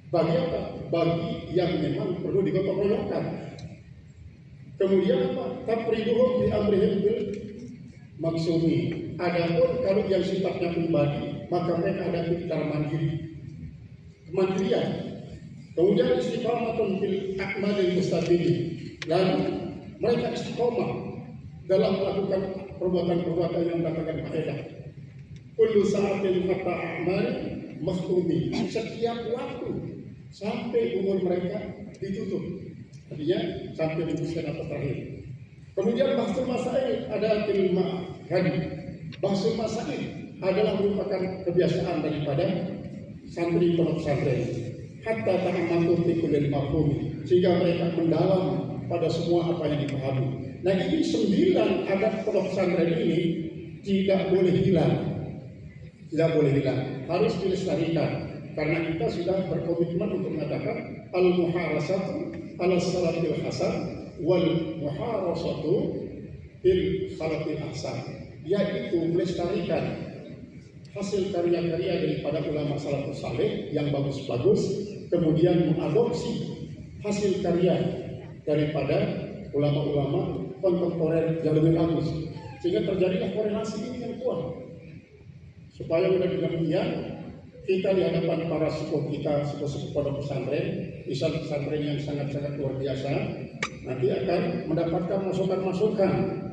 bagi apa? Bagi yang memang perlu digotong royongkan. Kemudian apa? Tafriduhum bi amrihim bil maksumi. Adapun kalau yang sifatnya pribadi, maka mereka ada secara mandirian. Kemudian istiqamatun bil a'malil mustaqili. Lalu mereka istiqomah dalam melakukan perbuatan-perbuatan yang mendatangkan faedah. Kullu sa'atin hatta a'mal makhtumi. Setiap waktu sampai umur mereka ditutup. Artinya sampai memutuskan apa terakhir. Kemudian bahsul masail ada ilmu hadis. Bahsul masail adalah merupakan kebiasaan daripada santri pondok pesantren. Hatta ta'ammatu fi kulli mafhum, sehingga mereka mendalam pada semua apa yang dipahami. Nah, ini 9 adat pondok pesantren ini tidak boleh hilang, harus dilestarikan. Karena kita sudah berkomitmen untuk mengatakan al-muharasatu ala salatil hasan wal muharasatu bil khalatil ahsan, yaitu melestarikan hasil karya-karya daripada ulama salafus saleh yang bagus-bagus, kemudian mengadopsi hasil karya daripada ulama-ulama kontemporer yang lebih bagus, sehingga terjadilah korelasi ini yang kuat. Supaya mudah demikian kita di hadapan para sepuh kita, sepuh-sepuh pondok pesantren, misal pesantren yang sangat-sangat luar biasa, nanti akan mendapatkan masukan-masukan.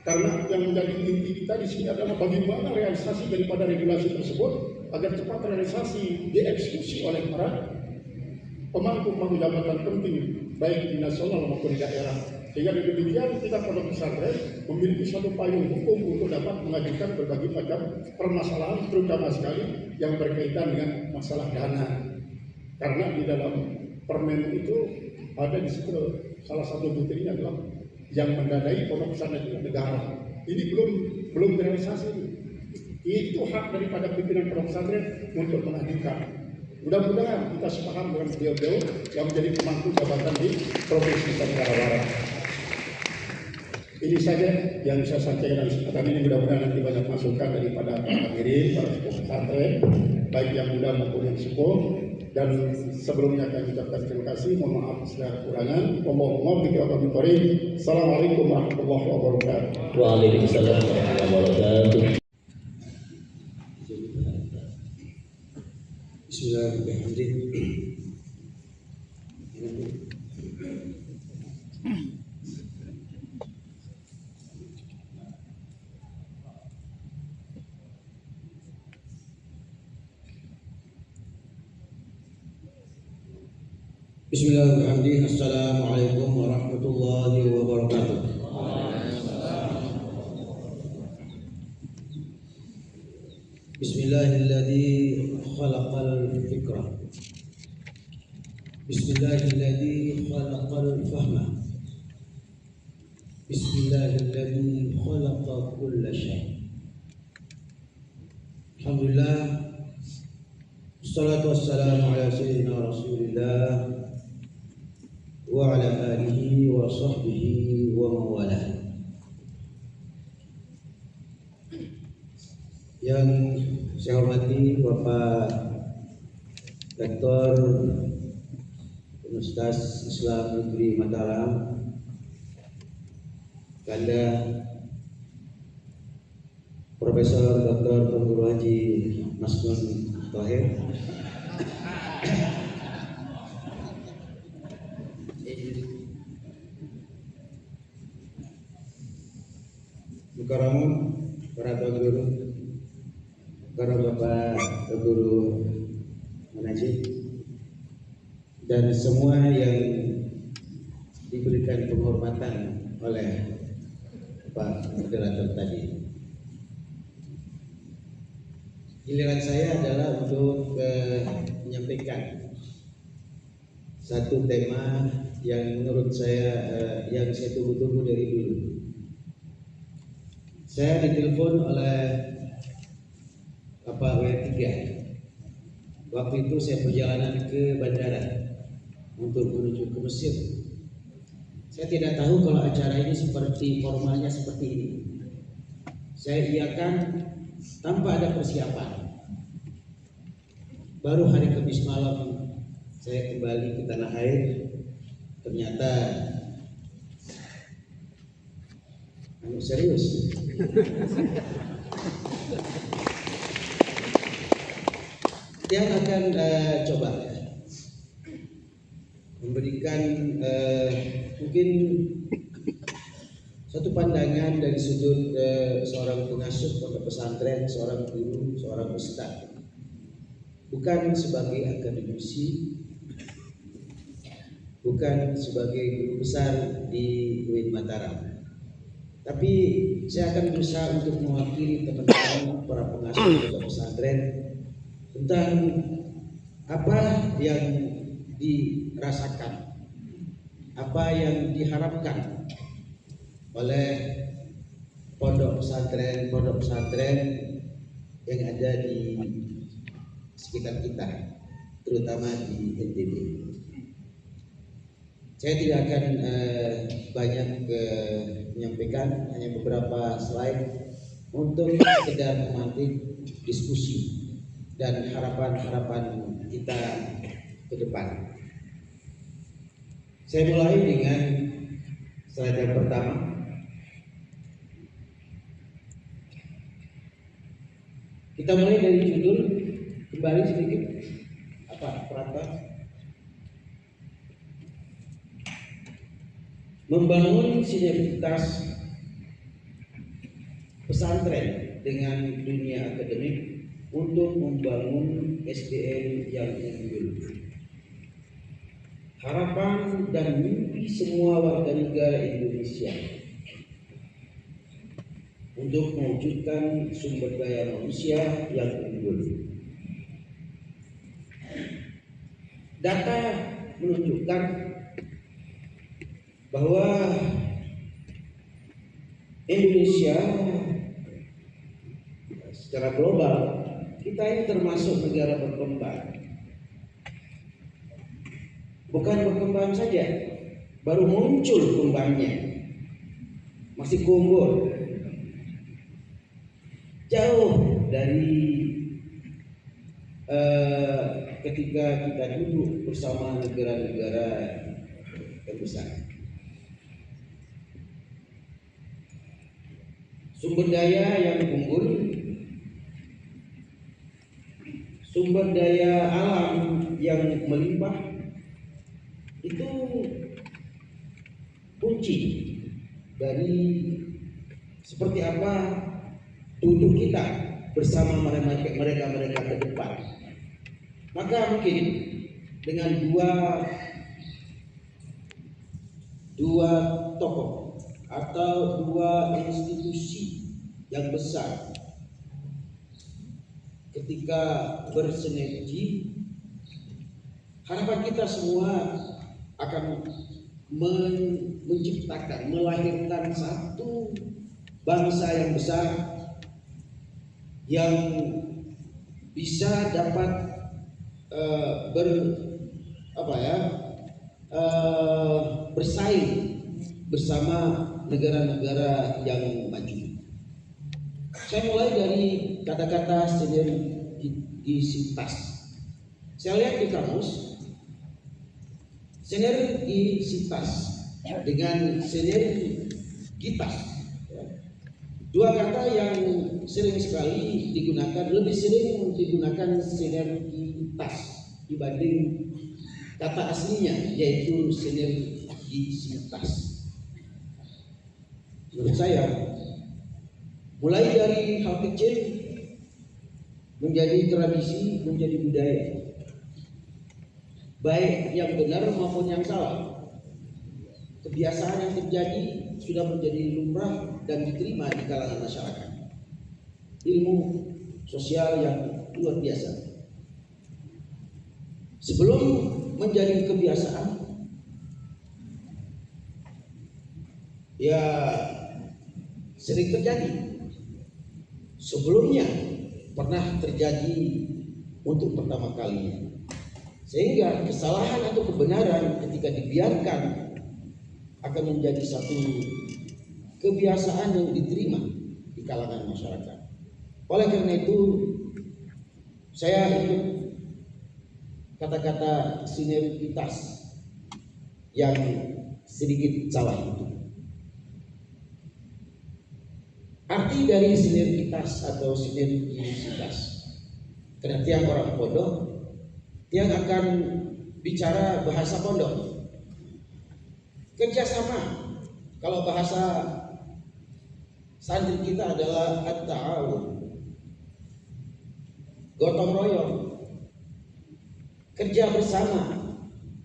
Karena yang menjadi inti kita di sini adalah bagaimana realisasi daripada regulasi tersebut agar cepat realisasi dieksekusi oleh para pemangku jabatan penting baik di nasional maupun di daerah. Sehingga demikian kita pondok pesantren memiliki suatu payung hukum untuk dapat mengajukan berbagai macam permasalahan, terutama sekali yang berkaitan dengan masalah dana. Karena di dalam permen itu ada di situ salah satu butirnya adalah yang mendanai pondok pesantren itu negara. Ini belum realisasi. Itu hak daripada pimpinan pondok pesantren untuk mengajukan. Mudah-mudahan kita sepaham dengan beliau-beliau yang menjadi pemangku jabatan di Provinsi Tenggara Barat. Ini saja yang saya sampaikan dalam kesempatan ini. Mudah-mudahan nanti banyak masukan daripada para hadirin, para sepuh pesantren, baik yang muda maupun yang sepuh. Dan sebelumnya kami ucapkan terima kasih. Mohon maaf segala kekurangan. Assalamualaikum warahmatullahi wabarakatuh. Waalaikumsalam warahmatullahi wabarakatuh. Bismillahirrahmanirrahim. Bismillahirrahmanirrahim. Assalamualaikum warahmatullahi wabarakatuh. Bismillahilladzi khalaqal fikra. Bismillahilladzi khalaqal fahma. Bismillahilladzi khalaqa kulla syai'. Alhamdulillah. Wassalatu wassalamu ala sayyidina Rasulillah wa ala alihi wa sahbihi wa mawalah. Yang saya hormati Bapak Rektor Universitas Islam Negeri Mataram, Kanda Profesor Dr. Tengku Haji Masnun Tahir, Mukaramun para guru, para bapak guru menajib, dan semua yang diberikan penghormatan oleh Pak Moderator tadi. Giliran saya adalah untuk menyampaikan satu tema yang menurut saya yang saya tunggu-tunggu dari dulu. Saya ditelepon oleh Bapak W3. Waktu itu saya perjalanan ke bandara untuk menuju ke Mesir. Saya tidak tahu kalau acara ini seperti formalnya seperti ini. Saya iakan tanpa ada persiapan. Baru hari Kamis malam saya kembali ke tanah air. Ternyata serius. Dia akan coba memberikan mungkin satu pandangan dari sudut seorang pengasuh pondok pesantren, seorang guru, seorang ustaz, bukan sebagai akademisi, bukan sebagai guru besar di UIN Mataram, tapi saya akan berusaha untuk mewakili teman-teman para pengasuh pondok pesantren tentang apa yang dirasakan, apa yang diharapkan oleh pondok pesantren yang ada di sekitar kita, terutama di NTB. Saya tidak akan banyak menyampaikan, hanya beberapa slide untuk sekedar memantik diskusi dan harapan-harapan kita ke depan. Saya mulai dengan slide yang pertama. Kita mulai dari judul, kembali sedikit perantau. Membangun sinergitas pesantren dengan dunia akademik untuk membangun SDM yang unggul. harapan dan mimpi semua warga negara Indonesia untuk mewujudkan sumber daya manusia yang unggul. Data menunjukkan bahwa Indonesia secara global kita ini termasuk negara berkembang. Bukan berkembang saja, baru muncul kembangnya, masih kumbul, jauh dari ketika kita duduk bersama negara-negara terbesar. Sumber daya yang unggul, sumber daya alam yang melimpah itu kunci dari seperti apa duduk kita bersama mereka ke depan. Maka mungkin dengan dua tokoh atau dua institusi yang besar ketika bersinergi, harapan kita semua akan menciptakan, melahirkan satu bangsa yang besar yang bisa dapat bersaing bersama negara-negara yang maju. Saya mulai dari kata-kata sinergisitas. Saya lihat di kamus, sinergisitas dengan sinergitas, dua kata yang sering sekali digunakan, lebih sering digunakan sinergitas dibanding kata aslinya, yaitu sinergisitas. Menurut saya, mulai dari hal kecil menjadi tradisi, menjadi budaya, baik yang benar maupun yang salah, kebiasaan yang terjadi sudah menjadi lumrah dan diterima di kalangan masyarakat. Ilmu sosial yang luar biasa. Sebelum menjadi kebiasaan, ya sering terjadi. Sebelumnya pernah terjadi untuk pertama kalinya. Sehingga kesalahan atau kebenaran ketika dibiarkan akan menjadi satu kebiasaan yang diterima di kalangan masyarakat. Oleh karena itu, saya ikut kata-kata sinergitas yang sedikit salah itu. Arti dari sinergitas atau sinergisitas, karena tiang orang pondok, tiang akan bicara bahasa pondok, kerjasama. Kalau bahasa santri kita adalah at-ta'awun, gotong royong, kerja bersama,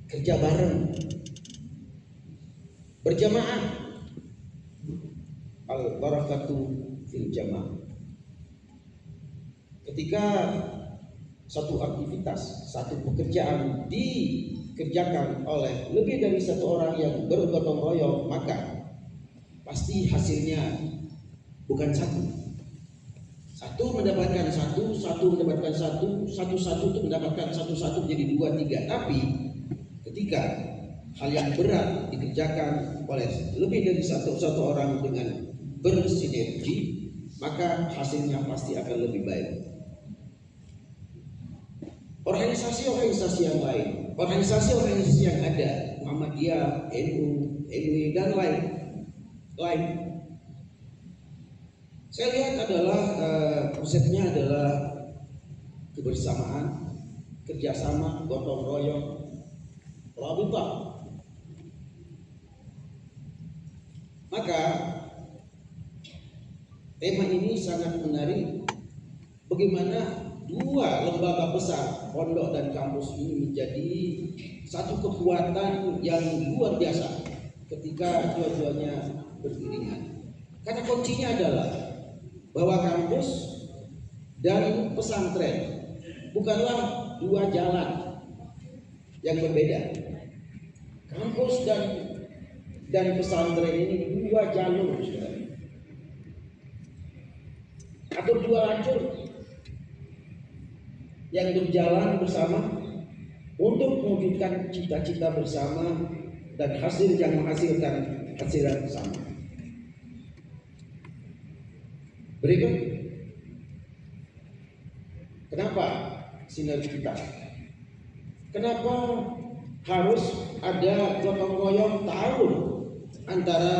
kerja bareng, berjamaah, al-barakatu fil jamaah. Ketika satu aktivitas, satu pekerjaan dikerjakan oleh lebih dari satu orang yang bergotong royong, maka pasti hasilnya bukan satu. Satu mendapatkan satu, satu mendapatkan satu, satu itu mendapatkan satu jadi dua, tiga. Tapi ketika hal yang berat dikerjakan oleh lebih dari satu orang dengan bersinergi, maka hasilnya pasti akan lebih baik. Organisasi-organisasi yang lain, organisasi-organisasi yang ada, Muhammadiyah, NU, MUI dan lain. Saya lihat adalah konsepnya adalah kebersamaan, kerjasama, gotong royong, rabita. Maka tema ini sangat menarik. Bagaimana dua lembaga besar, pondok dan kampus ini menjadi satu kekuatan yang luar biasa ketika dua-duanya beriringan. Karena kuncinya adalah bahwa kampus dan pesantren bukanlah dua jalan yang berbeda. Kampus dan pesantren ini dua jalur, atau dua lajur yang berjalan bersama untuk mewujudkan cita-cita bersama dan hasil yang menghasilkan hasilan bersama. Berikut kenapa sinergitas? Kenapa harus ada gotong royong tahun antara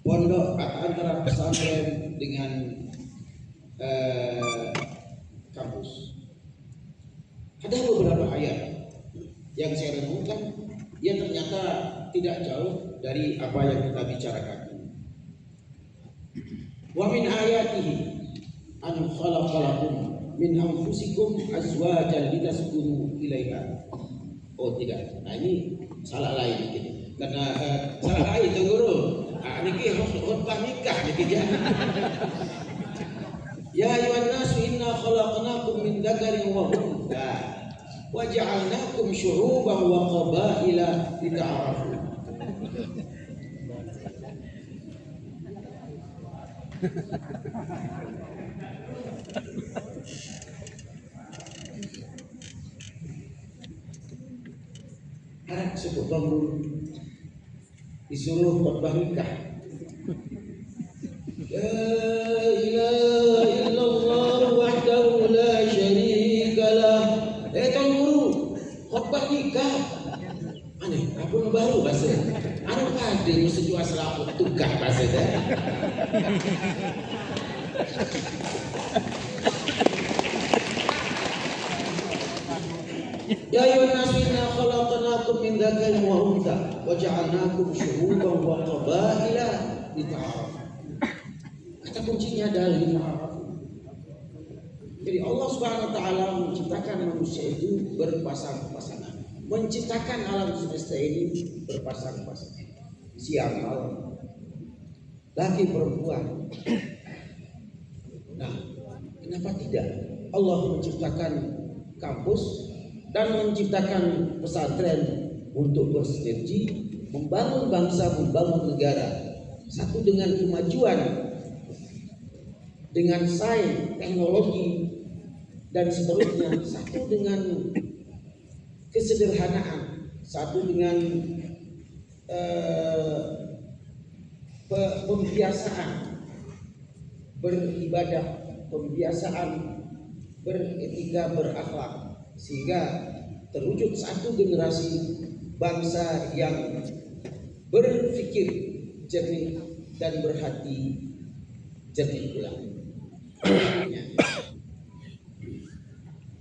pondok atau antara pesantren dengan kampus? Ada beberapa ayat yang saya renungkan yang ternyata tidak jauh dari apa yang kita bicarakan. Wa min ayatihi an khalaqalakum min anfusikum azwajan litaskunu ilaiha. Oh tidak, nah ini salah lain gitu. Karena salah lain tuh guru. Ah niki khutbah nikah niki ya. Ya ayuhan nasu inna khalaqnakum min dzakarin wa untha wa ja'alnakum syu'uban wa qabaila lita'arafu. Anak sebut bangku disuruh khutbah nikah. La ilaha illallah wahdahu la syarika lah. Tuan guru, khutbah nikah. Aneh, apa baru bahasa? Anu kade mesti jual selaput tukar bahasa dah. Ya ayuhan nasu inna khalaqnakum min dzakarin wa untha wa ja'alnakum syu'uban wa qabaila lita'arafu. Kata kuncinya adalah lita'arafu. Jadi Allah Subhanahu wa taala menciptakan manusia itu berpasang-pasangan. Menciptakan alam semesta ini berpasang-pasangan. Siang malam. Laki perempuan. Nah, kenapa tidak? Allah menciptakan kampus dan menciptakan pesantren untuk bersinergi, membangun bangsa, membangun negara. Satu dengan kemajuan, dengan sains, teknologi, dan seterusnya. Satu dengan kesederhanaan, satu dengan pembiasaan beribadah, pembiasaan beretika, berakhlak, sehingga terwujud satu generasi bangsa yang berpikir jernih dan berhati jernih pula.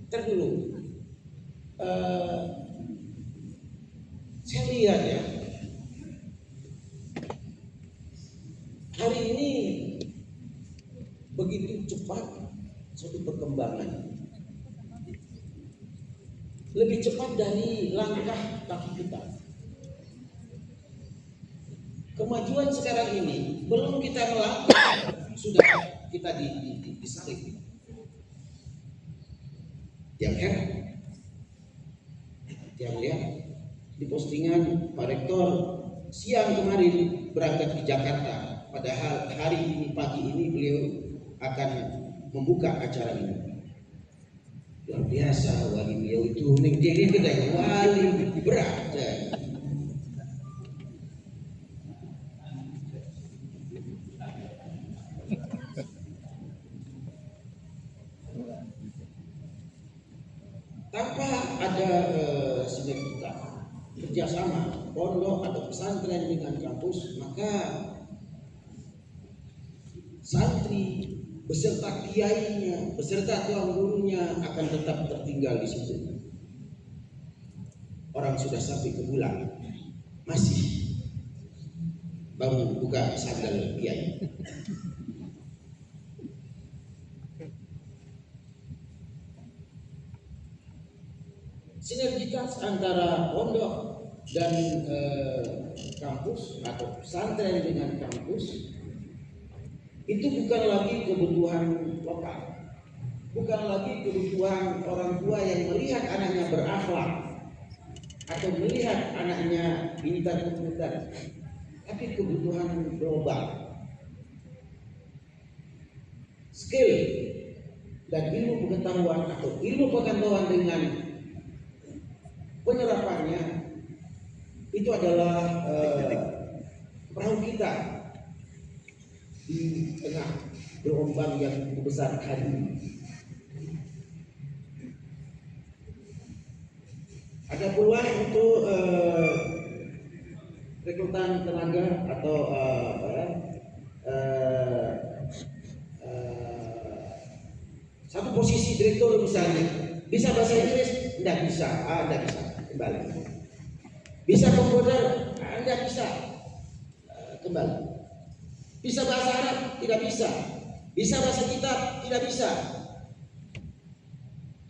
Terdulu saya lihat ya, hari ini begitu cepat suatu perkembangan, lebih cepat dari langkah kaki kita. Kemajuan sekarang ini belum kita melangkah sudah kita disalib. Yang heran, yang lihat di postingan Pak Rektor siang kemarin berangkat ke Jakarta, padahal hari ini pagi ini beliau akan membuka acara ini. Luar biasa wali beliau itu, nengkiri kedai wali berat. Tanpa ada sinergitas kerjasama pondok atau pesantren dengan kampus, maka santri beserta kiainya, beserta tuan gurunya akan tetap tertinggal di situ. Orang sudah sampai ke bulan, masih bangun buka sandal kiai. sinergitas antara pondok dan kampus atau pesantren dengan kampus itu bukan lagi kebutuhan lokal, bukan lagi kebutuhan orang tua yang melihat anaknya berakhlak atau melihat anaknya pintar-pintar, tapi kebutuhan global. Skill dan ilmu pengetahuan atau ilmu pengetahuan dengan penyerapannya itu adalah perahu kita di tengah gelombang yang besar hari ini. Ada peluang untuk rekrutan tenaga atau satu posisi direktur misalnya, bisa bahasa Inggris? Tidak bisa, tidak bisa, kembali. Bisa komputer? Tidak bisa, kembali. Bisa bahasa Arab? Tidak bisa. Bisa bahasa kitab? Tidak bisa.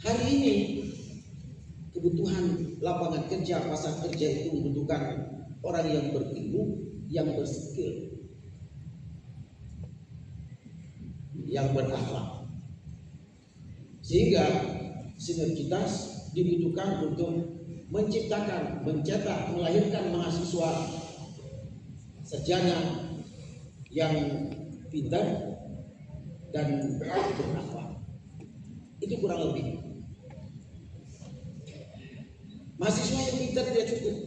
Hari ini kebutuhan lapangan kerja, pasar kerja itu membutuhkan orang yang berilmu, yang berskill, yang berakhlak. Sehingga sinergitas dibutuhkan untuk menciptakan, mencetak, melahirkan mahasiswa sarjana yang pintar dan berakhlak. Itu kurang lebih. Mahasiswa yang pintar tidak cukup.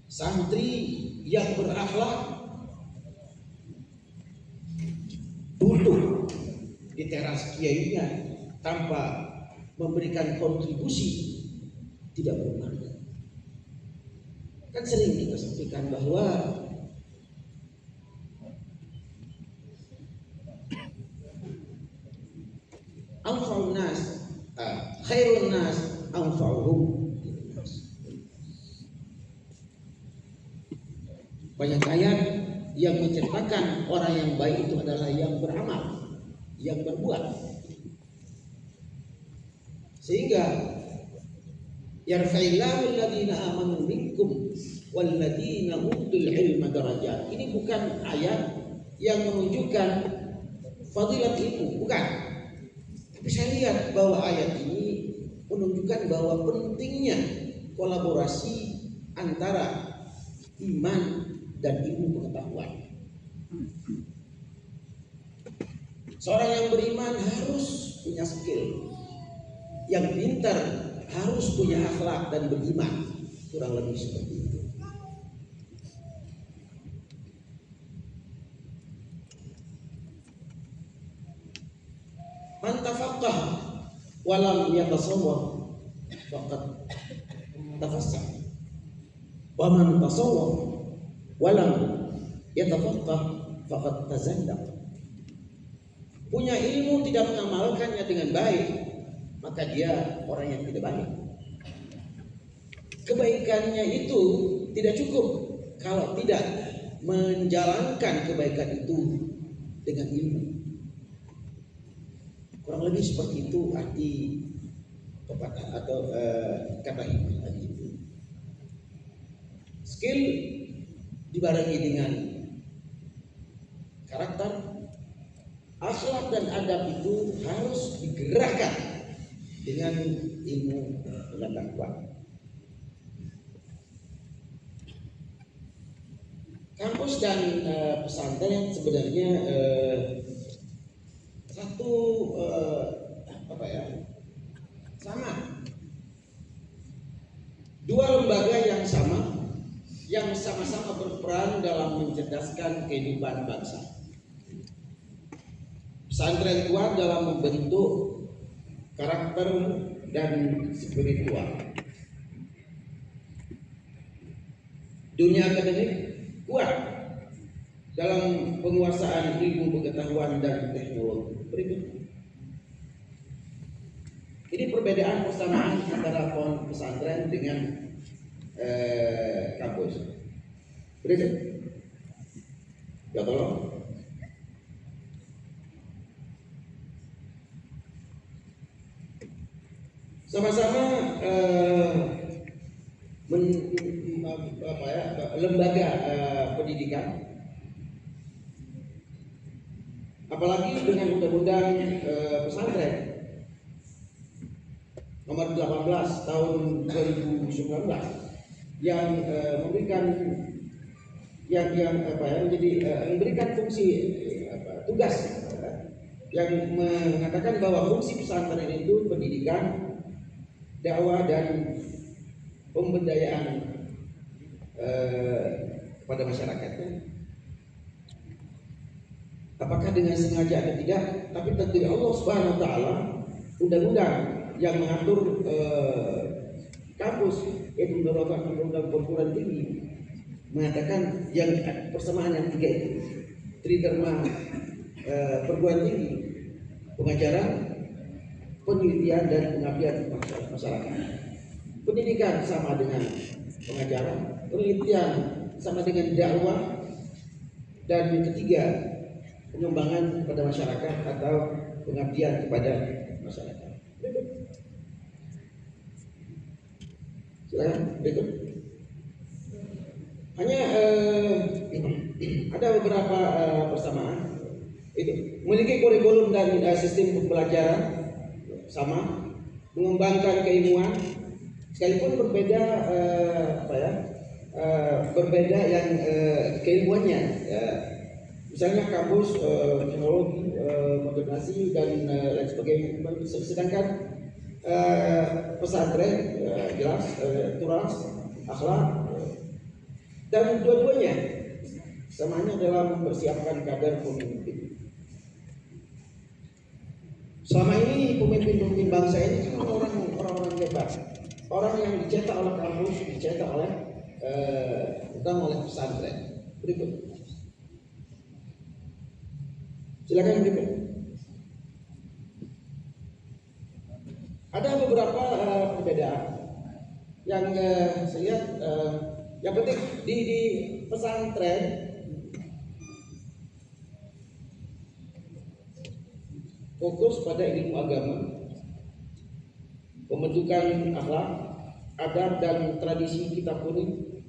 Santri yang berakhlak duduk di teras kiainya tanpa memberikan kontribusi tidak bermakna. Kan sering kita sampaikan bahwa anfa'un nas khairun nas anfa'uhum. Banyak ayat yang menceritakan orang yang baik itu adalah yang beramal, yang berbuat. Sehingga yarfa'illahu alladhina amanu minkum walladhina utul ilma darajat. Ini bukan ayat yang menunjukkan fadilat ilmu, bukan. Tapi saya lihat bahwa ayat ini menunjukkan bahwa pentingnya kolaborasi antara iman dan ilmu pengetahuan. Seorang yang beriman harus punya skill, yang pintar harus punya akhlak dan beriman, kurang lebih seperti itu. Man tafaqqah walam yatasawwar faqad tafassah. Wa man tasawwar walam yatafaqqah faqad tazandaq. Punya ilmu tidak mengamalkannya dengan baik, maka dia orang yang tidak baik. Kebaikannya itu tidak cukup kalau tidak menjalankan kebaikan itu dengan ilmu. Kurang lebih seperti itu arti pepatah atau kata ilmu tadi itu. Skill dibarengi dengan karakter, akhlak dan adab itu harus digerakkan dengan ilmu pengetahuan. Kampus dan pesantren sebenarnya satu sama. Dua lembaga yang sama, yang sama-sama berperan dalam mencerdaskan kehidupan bangsa. Pesantren kuat dalam membentuk karakter dan spiritual. Dunia akademik kuat dalam penguasaan ilmu pengetahuan dan teknologi. Berikut. Ini perbedaan persamaan antara pondok pesantren dengan kampus. Berikut. Ya tolong. sama-sama lembaga pendidikan, apalagi dengan undang-undang pesantren nomor 18 tahun 2019 yang memberikan memberikan fungsi tugas yang mengatakan bahwa fungsi pesantren itu pendidikan, dakwah dan pemberdayaan kepada masyarakatnya. Apakah dengan sengaja atau tidak, tapi tentu Allah Subhanahu wa taala undang-undang yang mengatur kampus, yaitu undang-undang perguruan tinggi, mengatakan yang persamaan yang tiga itu, tridharma perguruan tinggi, pengajaran, penelitian dan pengabdian masyarakat. Pendidikan sama dengan pengajaran, penelitian sama dengan dakwah, dan yang ketiga pengembangan kepada masyarakat atau pengabdian kepada masyarakat. Silakan berikut. Hanya ada beberapa persamaan. Itu memiliki kurikulum dan sistem pembelajaran sama, mengembangkan keilmuan, sekalipun berbeda berbeda yang keilmuannya. Misalnya kampus teknologi, komunikasi dan lain sebagainya. Sedangkan pesantren jelas turas, akhlak, dan dua-duanya samanya dalam mempersiapkan kader pemimpin. Selama ini pemimpin-pemimpin bangsa ini kan orang-orang hebat, orang yang dicetak oleh kampus, dicetak oleh terutama oleh pesantren. Berikut, silakan berikut. Ada beberapa perbedaan yang saya lihat. Yang penting di pesantren fokus pada ilmu agama, pembentukan akhlak, adab dan tradisi kitab kuning.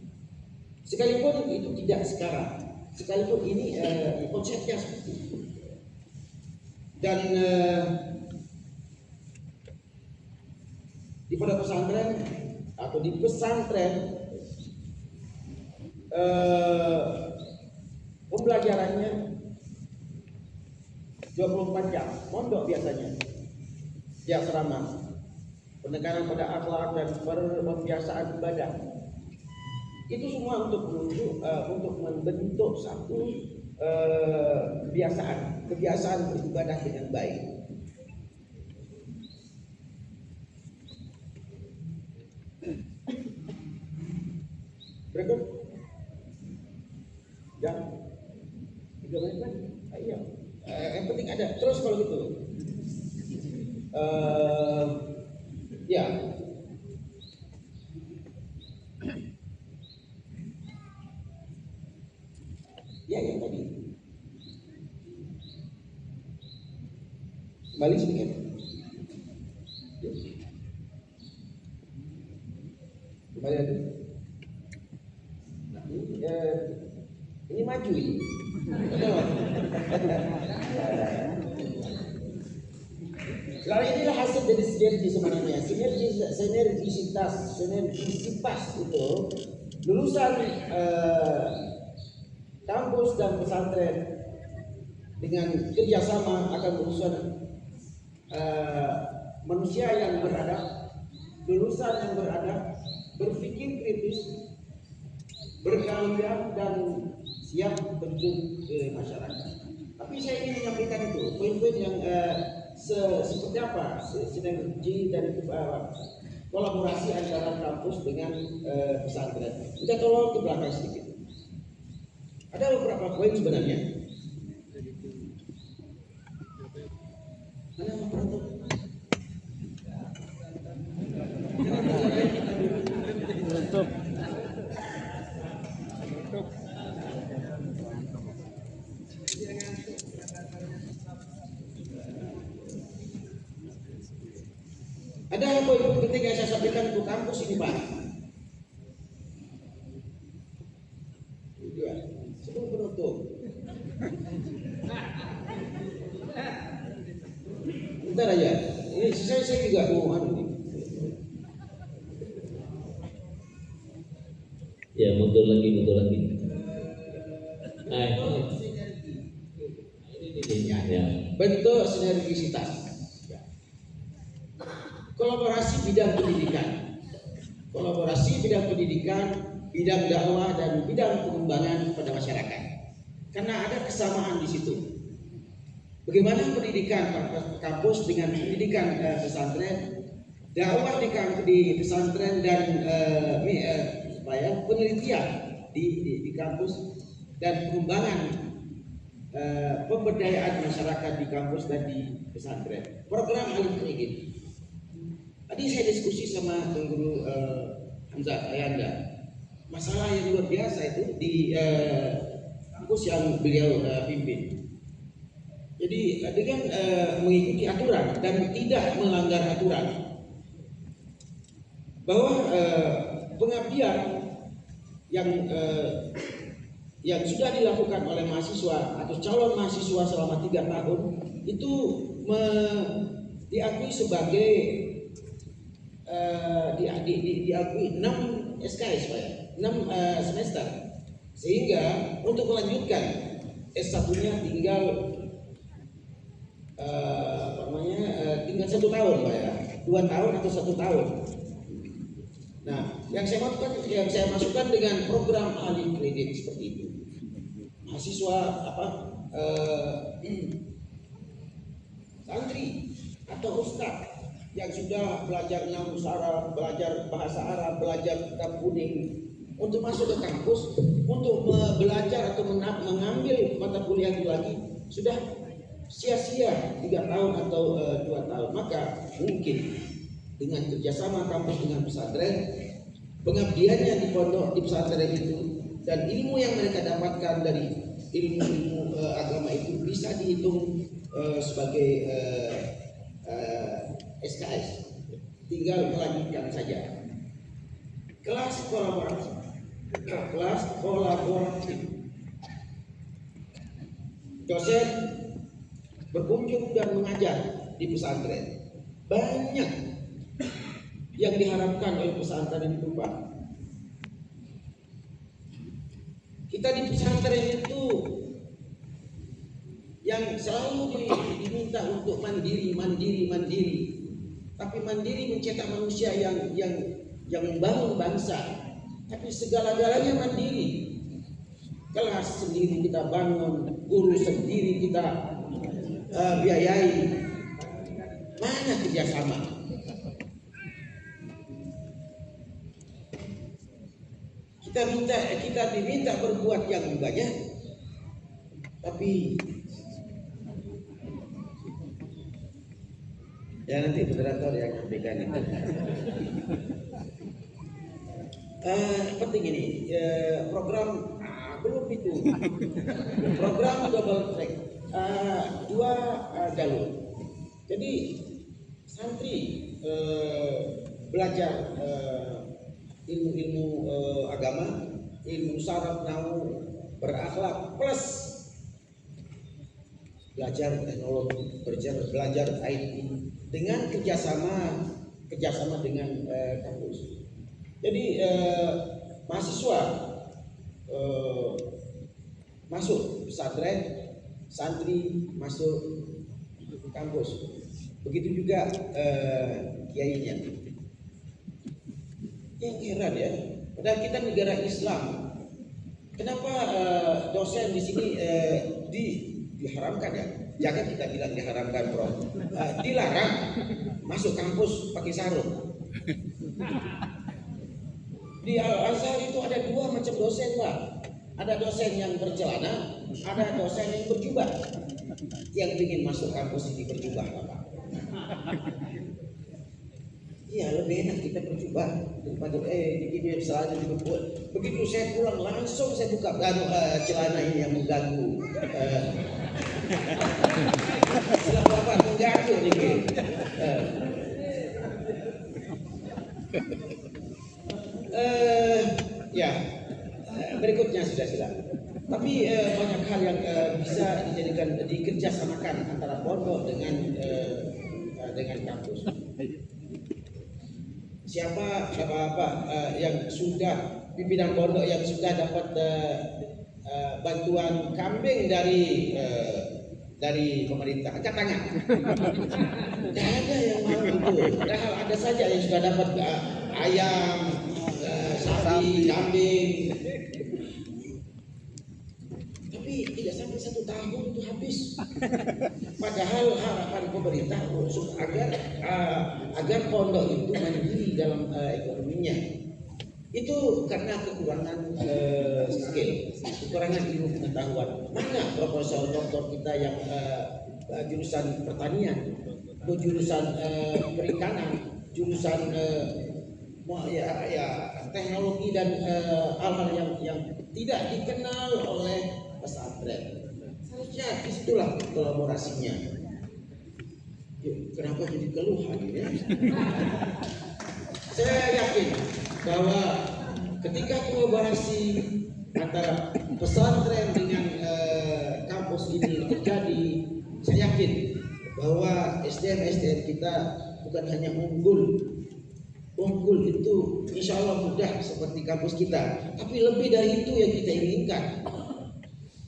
Sekalipun itu tidak sekarang, sekalipun ini konsepnya seperti itu. Dan di pondok pesantren atau di pesantren pembelajarannya 24 jam, mondok biasanya di asrama, penekanan pada akhlak dan pembiasaan ibadah. Itu semua untuk membentuk satu kebiasaan beribadah dengan baik. Berikut. Ya, 3 menit lagi. Ayo. Yang penting ada. Terus kalau gitu. Ya. Ya, yang tadi. Kembali sedikit. Kembali lagi. Nah, ini maju ini. Lalu inilah hasil dari sinergi sebenarnya. Sinergisitas itu lulusan kampus dan pesantren dengan kerjasama akan lulusan manusia yang beradab, lulusan yang beradab, berpikir kritis, berkarya dan siap terjun ke masyarakat. Tapi saya ingin menyampaikan itu poin-poin yang seperti apa sinergi dan kolaborasi antara kampus dengan pesantren. Kita tolong ke belakang sedikit. Ada beberapa poin sebenarnya. Mana yang menutup? Ada poin Ya, sebelum penutup. Bentar aja. Ini saya juga mau anu. Ya, mundur lagi. Nah, ini ya. Bentuk sinergisitas. Kolaborasi bidang pendidikan, bidang dakwah dan bidang pengembangan pada masyarakat. Karena ada kesamaan di situ. Bagaimana pendidikan kampus dengan pendidikan pesantren, dakwah di pesantren dan penelitian di kampus dan pengembangan pemberdayaan masyarakat di kampus dan di pesantren. Program Alim Kredit. Tadi saya diskusi sama Guru Hamzah Ayanda. Masalah yang luar biasa itu di kampus yang beliau pimpin. Jadi dengan mengikuti aturan dan tidak melanggar aturan, bahwa pengabdian yang sudah dilakukan oleh mahasiswa atau calon mahasiswa selama 3 tahun itu diakui sebagai diakui 6 SKS, Pak, 6 semester, sehingga untuk melanjutkan S1-nya tinggal tinggal 1 tahun, Pak, ya, 2 tahun atau 1 tahun. Nah, yang saya masukkan dengan program Alim Kredit seperti itu. Mahasiswa santri atau ustadz yang sudah belajar nahwu Arab, belajar bahasa Arab, belajar kitab kuning, untuk masuk ke kampus untuk belajar atau mengambil mata kuliah itu lagi sudah sia-sia 3 tahun atau 2 tahun. Maka mungkin dengan kerjasama kampus dengan pesantren, pengabdiannya di pondok di pesantren itu dan ilmu yang mereka dapatkan dari ilmu agama itu bisa dihitung sebagai SKS, tinggal melanjutkan saja. Kelas kolaboratif, dosen berkunjung dan mengajar di pesantren. Banyak yang diharapkan oleh pesantren itu, Pak. Kita di pesantren itu yang selalu diminta untuk mandiri. Tapi mandiri mencetak manusia yang membangun bangsa. Tapi segala-galanya mandiri. Kelas sendiri kita bangun, guru sendiri kita biayai. Mana kerjasama? Kita diminta berbuat yang banyak, tapi ya nanti moderator yang sampaikan itu. Penting ini program belum itu program double track 2 jalur. Jadi santri belajar ilmu agama, ilmu syarat nahwu, berakhlak, plus belajar teknologi, belajar IT dengan kerjasama dengan kampus. Jadi mahasiswa masuk pesantren, santri masuk kampus. Begitu juga kiainya. Yang heran ya, padahal kita negara Islam, kenapa dosen di sini diharamkan ya? Jangan kita bilang diharamkan, bro. Dilarang masuk kampus pakai sarung. Di Al-Azhar itu ada 2 macam dosen, Pak. Ada dosen yang bercelana, ada dosen yang berjubah. Yang ingin masuk kampus ini berjubah, Pak. Iya, lebih enak kita berjubah daripada bikin salah dibuat. Begitu saya pulang langsung saya buka celana ini yang mengganggu. Setelah Bapak mengganggu nih. Ya, berikutnya sudah silakan. Tapi banyak hal yang bisa dikerjasamakan antara pondok dengan kampus. Siapa yang sudah pimpinan pondok yang sudah dapat bantuan kambing dari pemerintah, angkat tangan. Tidak ada yang mau itu. Padahal ada saja yang sudah dapat ayam, sapi, kambing. Tapi tidak sampai 1 tahun itu habis. Padahal harapan pemerintah agar pondok itu mandiri dalam ekonominya. Itu karena kekurangan skill, kekurangan ilmu pengetahuan. Mana profesor doktor kita yang jurusan pertanian, jurusan perikanan, jurusan teknologi dan hal-hal yang tidak dikenal oleh pesantren. Seharusnya disitulah kolaborasinya. Kenapa jadi keluhan ya? Saya yakin bahwa ketika kolaborasi antara pesantren dengan kampus ini terjadi, saya yakin bahwa SDM kita bukan hanya unggul itu insya Allah mudah seperti kampus kita, tapi lebih dari itu yang kita inginkan.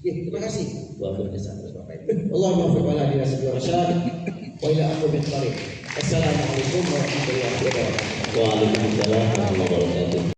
Ya, terima kasih. Allahumma fa'ala wa ila aqwamit thariq. Assalamualaikum warahmatullahi wabarakatuh. Waalaikumsalam warahmatullahi wabarakatuh.